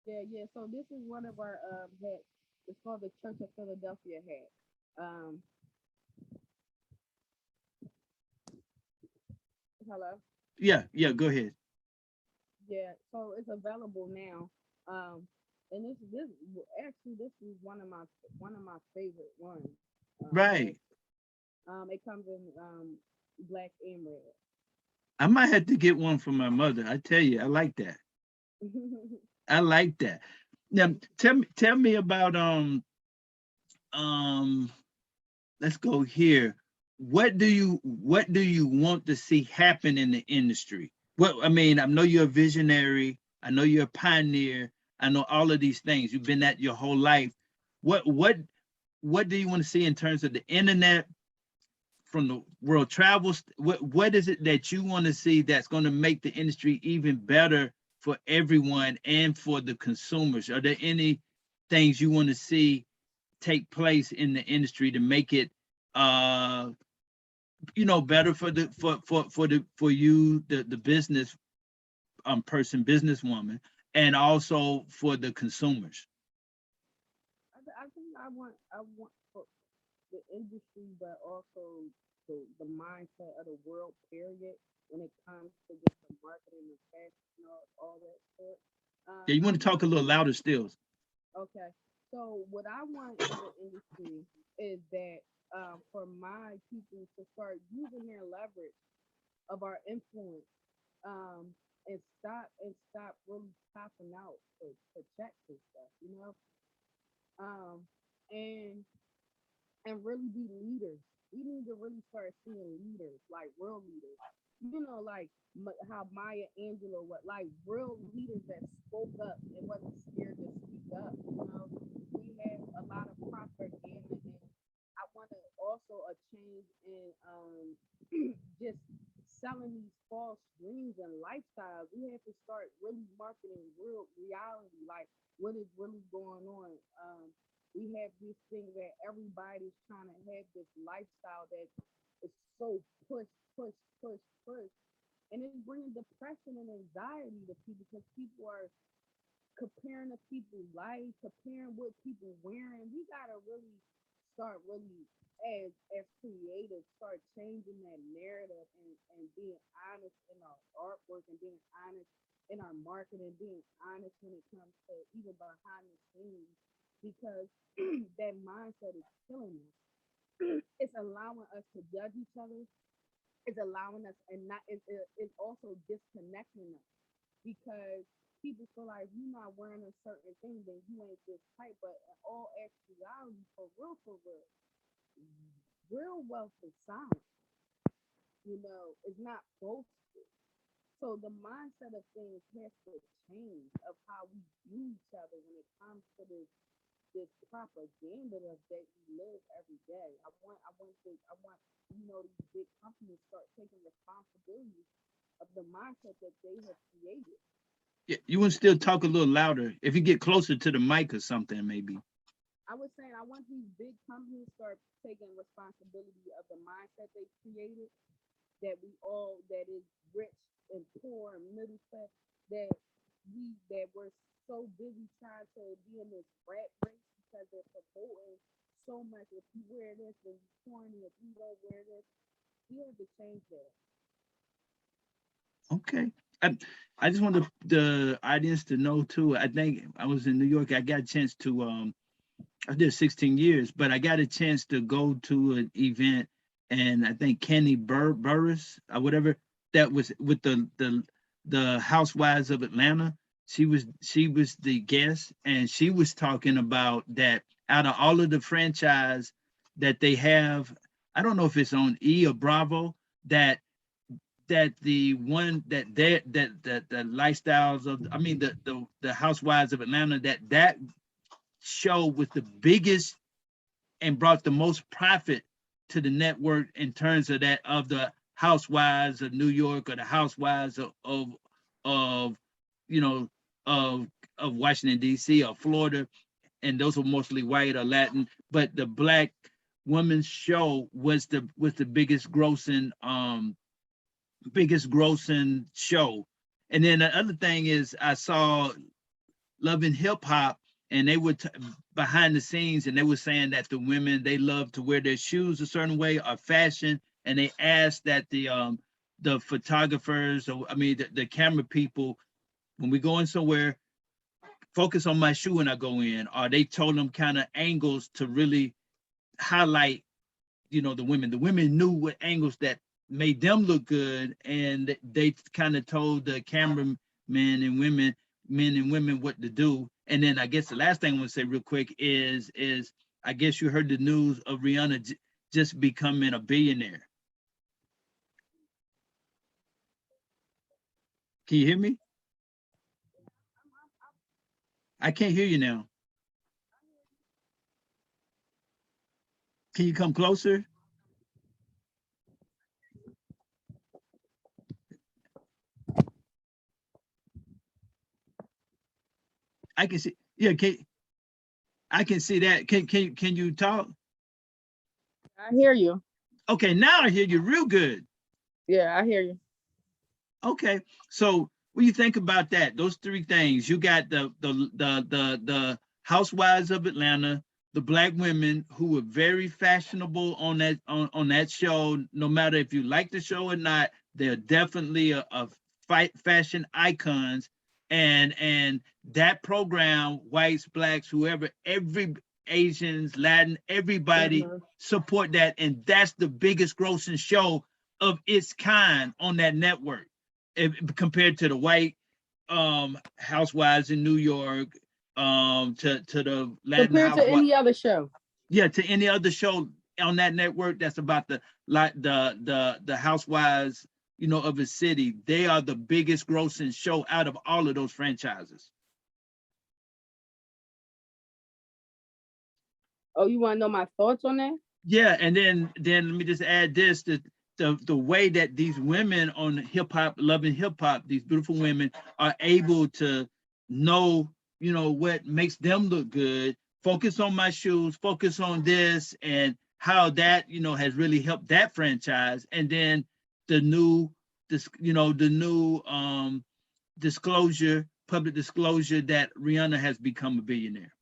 C: Yeah, yeah. So this is one of our hats. It's called the Church of Philadelphia hat. Hello.
A: Yeah, yeah. Go ahead.
C: Yeah. So it's available now. And actually this is one of my favorite ones.
A: Right.
C: Actually, it comes in black and red.
A: I might have to get one for my mother. I tell you, I like that. I like that. Now, tell me about um let's go here. What do you want to see happen in the industry? Well, I mean, I know you're a visionary. I know you're a pioneer. I know all of these things. You've been at your whole life. What do you want to see in terms of the internet, from the world travels? What is it that you want to see that's going to make the industry even better for everyone and for the consumers? Are there any things you want to see take place in the industry to make it uh better for the for you, the business person, businesswoman, and also for the consumers?
C: I think I want for the industry, but also the mindset of the world. Period. When it comes to just the marketing and fashion and all that sort.
A: Yeah, you
C: I
A: want to talk
C: want
A: a little louder still?
C: Okay. So what I want in the industry is that for my people to start using their leverage of our influence um, and stop really topping out for checks and stuff, and really be leaders. We need to really start seeing leaders, like real leaders. Like how Maya Angelou, what like real leaders that spoke up and wasn't scared to speak up. We have a lot of propaganda, and I want to also a change in just selling these false dreams and lifestyles. We have to start really marketing real reality, like what is really going on. We have this thing that everybody's trying to have this lifestyle that is so push, and it's bringing depression and anxiety to people because people are comparing to people's life, comparing what people wearing. We gotta really start really as creatives, start changing that narrative and being honest in our artwork and being honest in our marketing, being honest when it comes to even behind the scenes because that mindset is killing us. It's allowing us to judge each other. It's allowing us and not it's also disconnecting us because people feel like you're not wearing a certain thing, then you ain't this type. But in all actuality, for real wealth is silent. It's not boastful. So the mindset of things has to change of how we view each other when it comes to this propaganda that we live every day. I want these big companies start taking responsibility of the mindset that they have created.
A: Yeah, you want to still talk a little louder. If you get closer to the mic or something, maybe.
C: I was saying I want these big companies start taking responsibility of the mindset they created, that we all, that is rich and poor and middle class, that we're so busy trying to be in this rat race because they're promoting so much. If you wear this, then you're corny. If you don't wear this, we have to change that.
A: Okay. I, I just want the audience to know too. I think I was in New York. I got a chance to I did 16 years, but I got a chance to go to an event, and I think Kenny Burris or whatever, that was with the Housewives of Atlanta. She was the guest, and she was talking about that out of all of the franchise that they have, I don't know if it's on E or Bravo, that the one that the lifestyles of, I mean, the Housewives of Atlanta, that show was the biggest and brought the most profit to the network in terms of that, of the Housewives of New York or the Housewives of you know of Washington D.C. or Florida, and those were mostly white or Latin. But the black women's show was the biggest grossing show. And then the other thing is, I saw Love and Hip Hop, and they were behind the scenes, and they were saying that the women, they love to wear their shoes a certain way or fashion, and they asked that the photographers, or I mean the camera people, when we go in somewhere, focus on my shoe when I go in. Or they told them kind of angles to really highlight, the women. The women knew what angles that made them look good, and they kind of told the cameramen and women, men and women, what to do. And then I guess the last thing I want to say real quick is I guess you heard the news of Rihanna just becoming a billionaire. Can you hear me? I can't hear you now. Can you come closer? I can see. Yeah, I can see that. Can you talk?
B: I hear you.
A: Okay, now I hear you real good.
B: Yeah, I hear you.
A: Okay, so what do you think about that? Those three things. You got the Housewives of Atlanta, the black women who were very fashionable on that show. No matter if you like the show or not, they're definitely a fight fashion icons. And that program, whites, blacks, whoever, every Asians, Latin, everybody
B: Mhm.
A: support that, and that's the biggest grossing show of its kind on that network, compared to the white housewives in New York, to the Latin
B: Compared to
A: housewives.
B: any other show.
A: Yeah, to any other show on that network that's about the like the housewives, of a city. They are the biggest grossing show out of all of those franchises.
B: Oh, you want to know my thoughts on that?
A: Yeah, and then let me just add this: that the way that these women on hip hop, loving hip hop, these beautiful women are able to know, what makes them look good. Focus on my shoes. Focus on this, and how that, has really helped that franchise. And then the new, the new public disclosure that Rihanna has become a billionaire.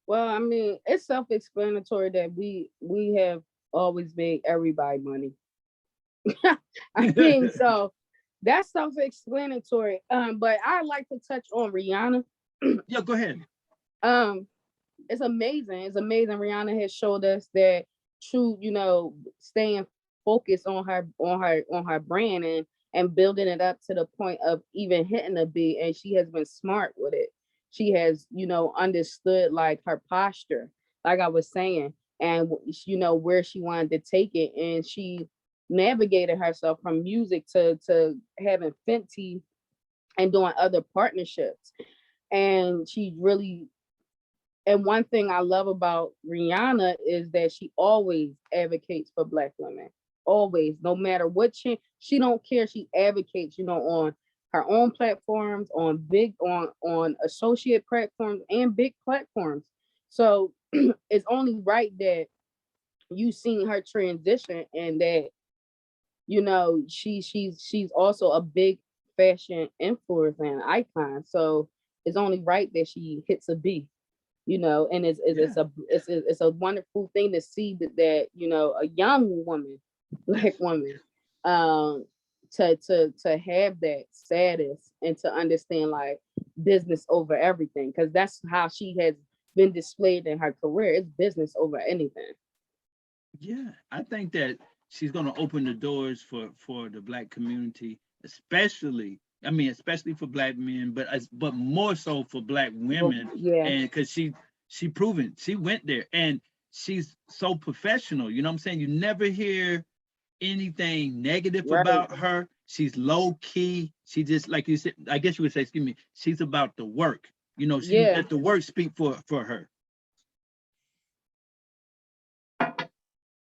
B: Well, I mean, it's self-explanatory that we have always made everybody money. I mean, so that's self-explanatory. But I like to touch on Rihanna.
A: Yeah, go ahead.
B: Um, it's amazing. It's amazing. Rihanna has showed us that true, staying focused on her brand and building it up to the point of even hitting a beat. And she has been smart with it. She has, understood like her posture, like I was saying, and where she wanted to take it. And she
C: navigated herself from music to having Fenty and doing other partnerships. And she really, and one thing I love about Rihanna is that she always advocates for Black women. Always, no matter what she don't care. She advocates, on her own platforms, on associate platforms and big platforms. So it's only right that you seen her transition, and that she's also a big fashion influencer and icon. So it's only right that she hits a B. And
A: Yeah.
C: it's a wonderful thing to see that a young woman, Black
A: Yes.
C: woman, um, to have that status and to understand like business over everything, because that's how she has been displayed in her career. It's business over anything.
A: Yeah, I think that she's going to open the doors for the Black community, especially. I mean, especially for Black men, but more so for Black
C: But
A: women,
C: yeah,
A: and because she proven she went there, and she's so professional. You know what I'm saying? You never hear anything negative
C: right.
A: about her. She's low key. She just, like you said, I guess you would say, excuse me. She's about the work. She
C: Yeah,
A: let the work speak for her.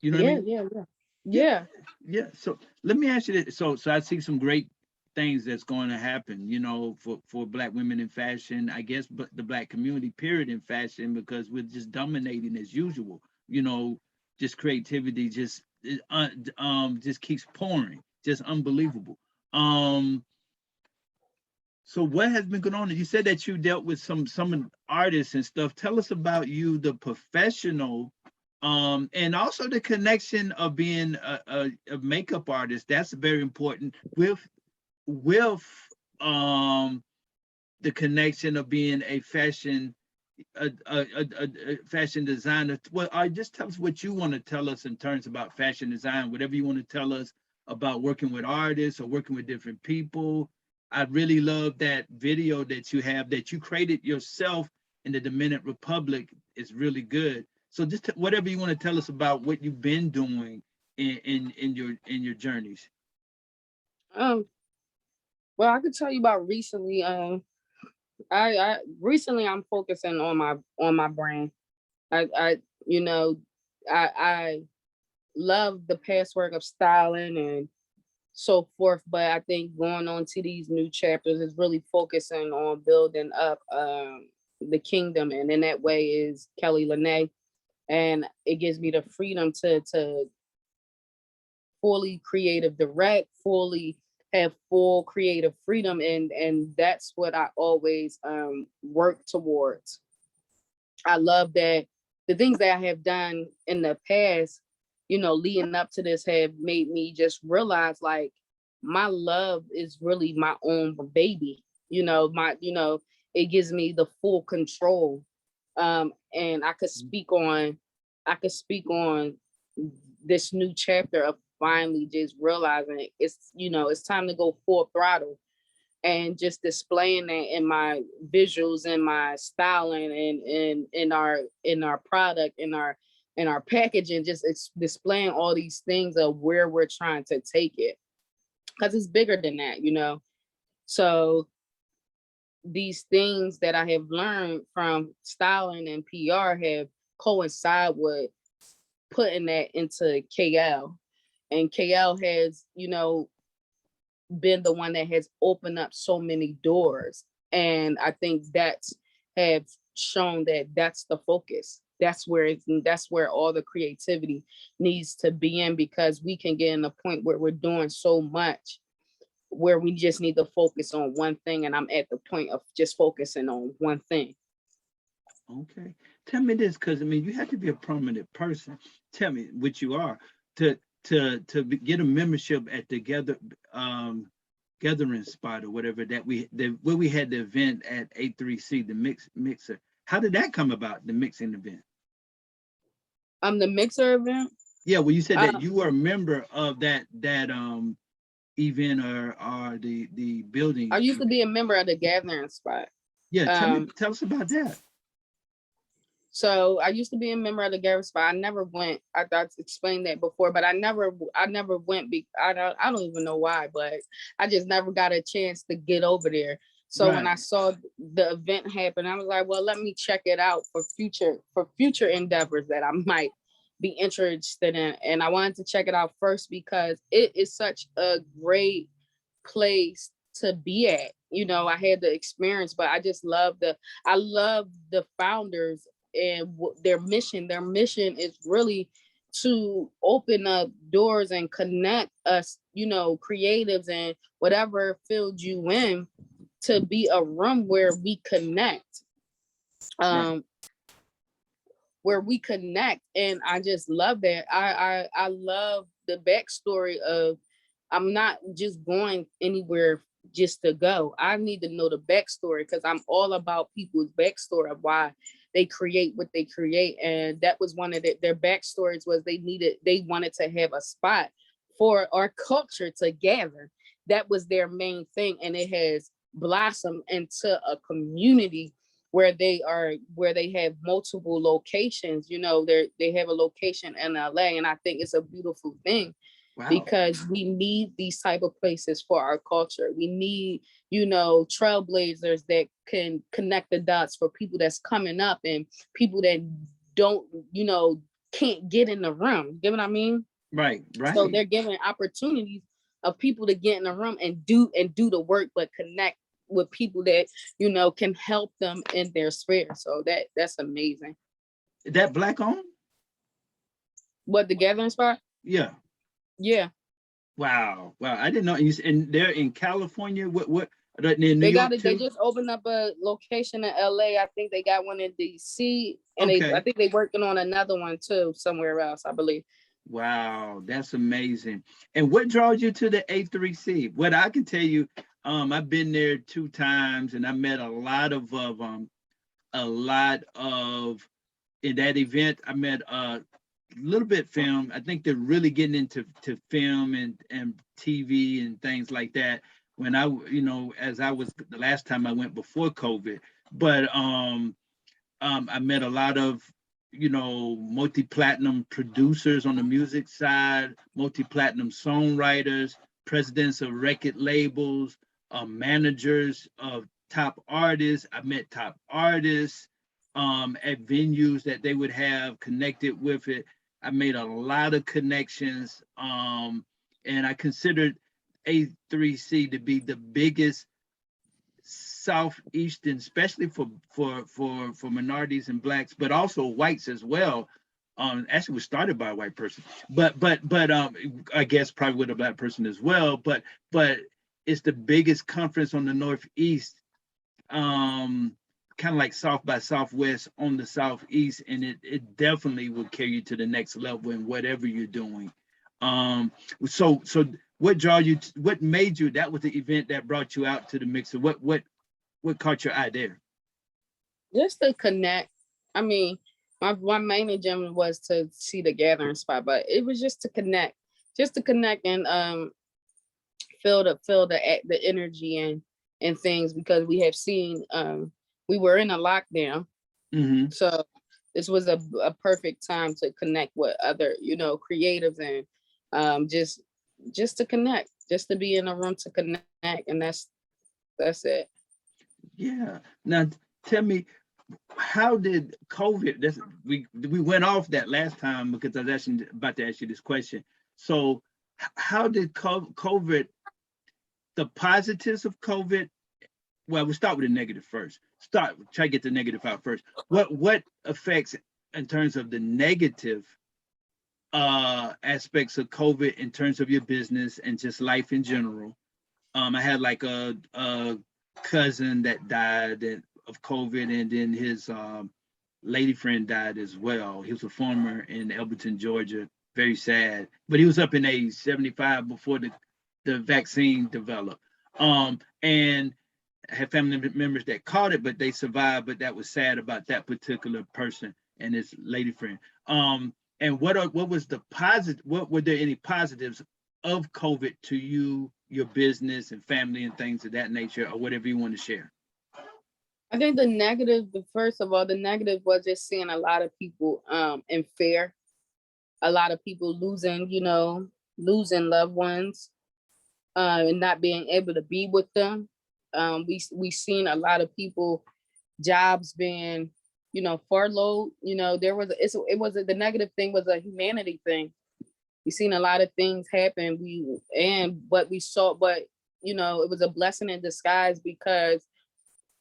A: You know what I
C: yeah,
A: mean?
C: yeah, yeah,
A: Yeah.
C: yeah.
A: Yeah. So let me ask you this. So I see some great things that's going to happen, for Black women in fashion, I guess, but the Black community, period, in fashion, because we're just dominating as usual. Just creativity, just keeps pouring, just unbelievable. Um, so what has been going on? You said that you dealt with some artists and stuff. Tell us about you, the professional, and also the connection of being a makeup artist. That's very important with um the connection of being a fashion designer. Well, I just tell us what you want to tell us in terms about fashion design, whatever you want to tell us about working with artists or working with different people. I really love that video that you have that you created yourself in the Dominican Republic. Is really good. So just whatever you want to tell us about what you've been doing in your journeys.
C: Um, well, I could tell you about recently. I recently I'm focusing on my brand. I you know I love the past work of styling and so forth, but I think going on to these new chapters is really focusing on building up the kingdom, and in that way is Kelli Lanee, and it gives me the freedom to fully creative direct, fully have full creative freedom, and that's what I always work towards. I love that the things that I have done in the past, leading up to this have made me just realize like my love is really my own baby. It gives me the full control. And I could speak on this new chapter of finally just realizing it's time to go full throttle and just displaying that in my visuals and my styling and in our product in our packaging, just it's displaying all these things of where we're trying to take it, because it's bigger than that. So these things that I have learned from styling and PR have coincide with putting that into KL, and KL has been the one that has opened up so many doors. And I think that's have shown that that's the focus. That's where all the creativity needs to be in, because we can get in a point where we're doing so much where we just need to focus on one thing. And I'm at the point of just focusing on one thing.
A: Okay. Tell me this, because I mean, you have to be a prominent person. Tell me what you are to get a membership at the gathering spot or whatever where we had the event at A3C, the mixer. How did that come about? The mixing event.
C: The mixer event.
A: Yeah, well, you said that
C: Uh,
A: you were a member of that event or the
C: I
A: building
C: used to
A: event.
C: be a member of the gathering spot.
A: Yeah,
C: Um,
A: tell us about that.
B: So I used to be a member of the Gathering Spot. I never went. I explained that before, but I never went. I don't even know why, but I just never got a chance to get over there. So when I
A: Right,
B: saw the event happen, I was like, well, let me check it out for future endeavors that I might be interested in. And I wanted to check it out first because it is such a great place to be at. I had the experience, but I love the founders and their mission. Their mission is really to open up doors and connect us, creatives and whatever field you in, to be a room
A: right,
B: um where we connect. And I just love that. I love the backstory of, I'm not just going anywhere just to go. I need to know the backstory because I'm all about people's backstory of why they create what they create. And that was one of their backstories, was they wanted to have a spot for our culture to gather. That was their main thing. And it has blossomed into a community where they have multiple locations. They have a location in LA, and I think it's a beautiful thing
A: wow,
B: because we need these type of places for our culture. We need, trailblazers that can connect the dots for people that's coming up and people that don't, can't get in the room. You know what I mean?
A: right,
B: So
A: right.
B: they're giving opportunities of people to get in the room and do the work, but connect with people that can help them in their sphere. So that's amazing.
A: That black owned?
B: What, the gathering spot?
A: Yeah.
B: Yeah,
A: Wow, wow. I didn't know. And they're in California. What? They're in New
B: they got
A: York
B: it. They
A: too.
B: just opened up a location in LA. I think they got one in DC, and I
A: Okay.
B: think they working on another one too somewhere else, I believe.
A: Wow, that's amazing. And what draws you to the A3C? What I can tell you, I've been there 2 times, and I met a lot of in that event. I met a little bit film. I think they're really getting into film and TV and things like that. When as I was the last time I went before COVID, but I met a lot of, multi-platinum producers on the music side, multi-platinum songwriters, presidents of record labels, managers of top artists. I met top artists at venues that they would have connected with it. I made a lot of connections, and I considered A3C to be the biggest southeastern, especially for minorities and blacks, but also whites as well. Actually was started by a white person, but I guess probably with a black person as well. But it's the biggest conference on the Northeast, kind of like South by Southwest on the Southeast, and it definitely will carry you to the next level in whatever you're doing. Um, so what made you, that was the event that brought you out to the mixer. What caught your eye there?
B: Just to connect. I mean, my main agenda was to see the gathering spot, but it was just to connect and feel the energy and things, because we have seen, we were in a lockdown.
A: Hmm.
B: So this was a perfect time to connect with other, creatives, and just to connect, just to be in a room to connect. And that's it.
A: Yeah. Now tell me, how did COVID? We went off that last time because I was about to ask you this question. So, how did COVID, the positives of COVID? Well, we'll start with the negative first. Try to get the negative out first. What affects in terms of the negative aspects of COVID in terms of your business and just life in general? I had like a cousin that died of COVID, and then his lady friend died as well. He was a farmer in Elberton, Georgia. Very sad, but he was up in age, 75, before the vaccine developed. And I had family members that caught it, but they survived. But that was sad about that particular person and his lady friend. And what was the positive? What were there any positives of COVID to you, your business and family and things of that nature, or whatever you want to share?
B: I think the negative, first of all, the negative was just seeing a lot of people in fear, a lot of people losing, losing loved ones, and not being able to be with them. We seen a lot of people jobs being, furloughed. The negative thing was a humanity thing. We seen a lot of things happen. It was a blessing in disguise because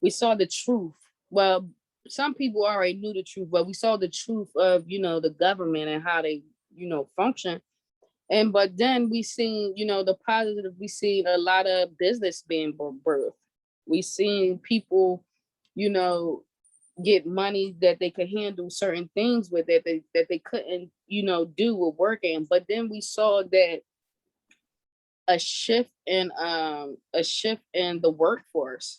B: we saw the truth. Well, some people already knew the truth, but we saw the truth of, the government and how they, function. But then we seen, the positive, we seen a lot of business being birthed. We seen people, you know, get money that they could handle certain things with that they couldn't, do with working. But then we saw that a shift in the workforce.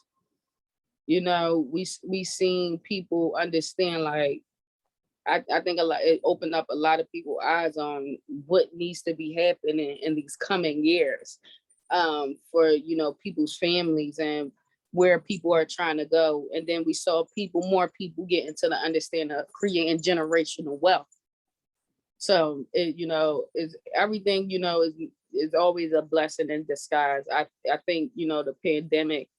B: We seen people understand, like, I think it opened up a lot of people's eyes on what needs to be happening in these coming years, for people's families and where people are trying to go. And then we saw more people get into the understanding of creating generational wealth. So is everything, is always a blessing in disguise. I think the pandemic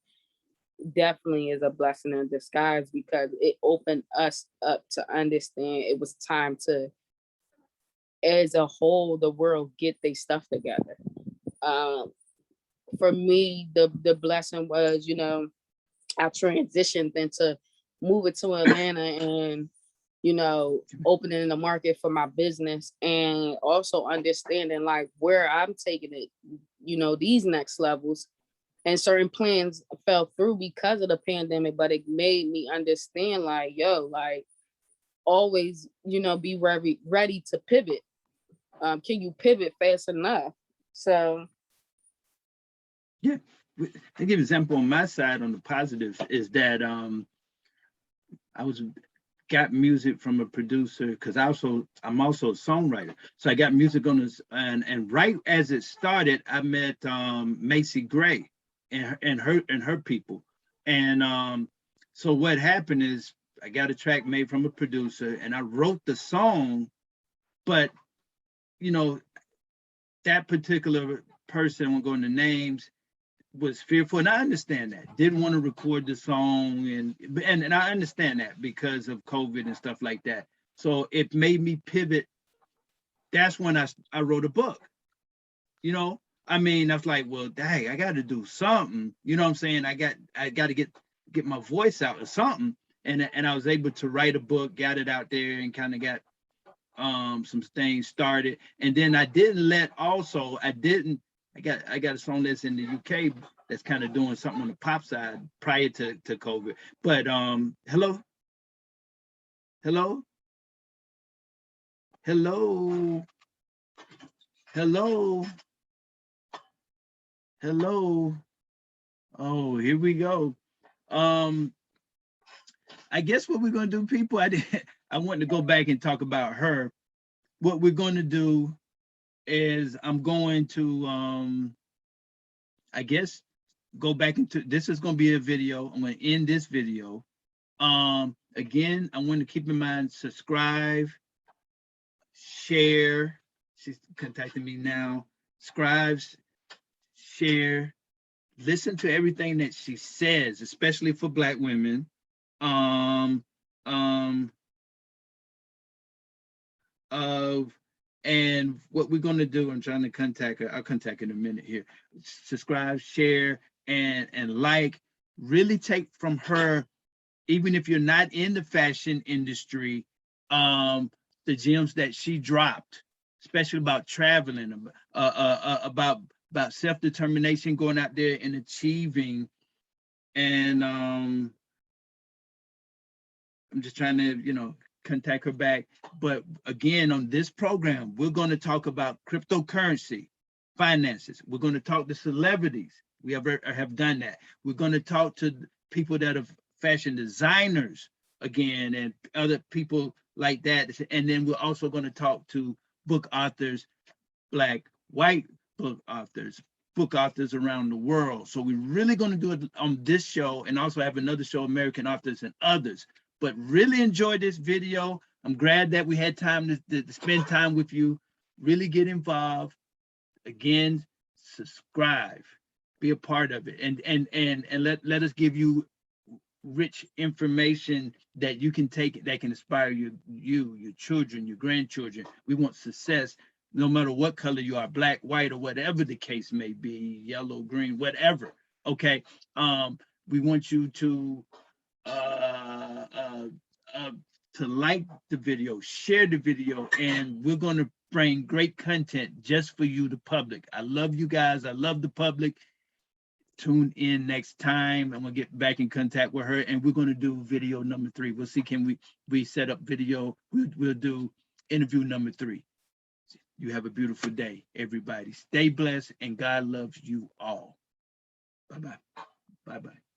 B: definitely is a blessing in disguise because it opened us up to understand it was time to, as a whole, the world get their stuff together. Um, for me, the blessing was, I transitioned into moving to Atlanta and, opening the market for my business and also understanding like where I'm taking it, these next levels. And certain plans fell through because of the pandemic, but it made me understand like, like always, be ready to pivot. Can you pivot fast enough? So
A: Yeah. To give an example on my side on the positive is that I was got music from a producer because I'm also a songwriter. So I got music on this, and right as it started, I met Macy Gray and her people. And so what happened is I got a track made from a producer and I wrote the song, but you know, that particular person, I won't go into names, was fearful, and I understand that. Didn't want to record the song, and I understand that because of COVID and stuff like that. So it made me pivot. That's when I wrote a book. You know, I mean, I was like, well, dang, I got to do something. You know what I'm saying? I got to get my voice out or something. And I was able to write a book, got it out there, and kind of got some things started. And then I got a song that's in the UK that's kind of doing something on the pop side prior to COVID. But hello, hello, hello, hello, hello. Oh, here we go. Um, I guess what we're gonna do, people, I want to go back and talk about her. What we're gonna do is I'm going to I guess go back into this is going to be a video. I'm going to end this video. Again, I want to keep in mind, subscribe, share. She's contacting me now. Subscribe, share, listen to everything that she says, especially for Black women. Um, um, and what we're going to do, I'm trying to contact her. I'll contact her in a minute here. Subscribe, share, and like. Really take from her, even if you're not in the fashion industry, the gems that she dropped, especially about traveling, about self-determination, going out there and achieving. And I'm just trying to, contact her back. But again, on this program, we're going to talk about cryptocurrency, finances. We're going to talk to celebrities. We have done that. We're going to talk to people that are fashion designers again, and other people like that. And then we're also going to talk to book authors, Black, white book authors. book authors around the world. So we're really going to do it on this show, and also have another show, American Authors and Others. But really enjoy this video. I'm glad that we had time to spend time with you. Really get involved. Again, subscribe, be a part of it, and let us give you rich information that you can take, that can inspire you, your children, your grandchildren. We want success, no matter what color you are, black, white, or whatever the case may be, yellow, green, whatever. Okay. We want you uh, uh, uh, to like the video, share the video, and we're going to bring great content just for you, the public. I love you guys. I love the public. Tune in next time. I'm gonna get back in contact with her, and we're gonna do video number 3. We'll see, can we set up video. We'll do interview number 3. You have a beautiful day, everybody. Stay blessed, and God loves you all. Bye-bye. Bye-bye.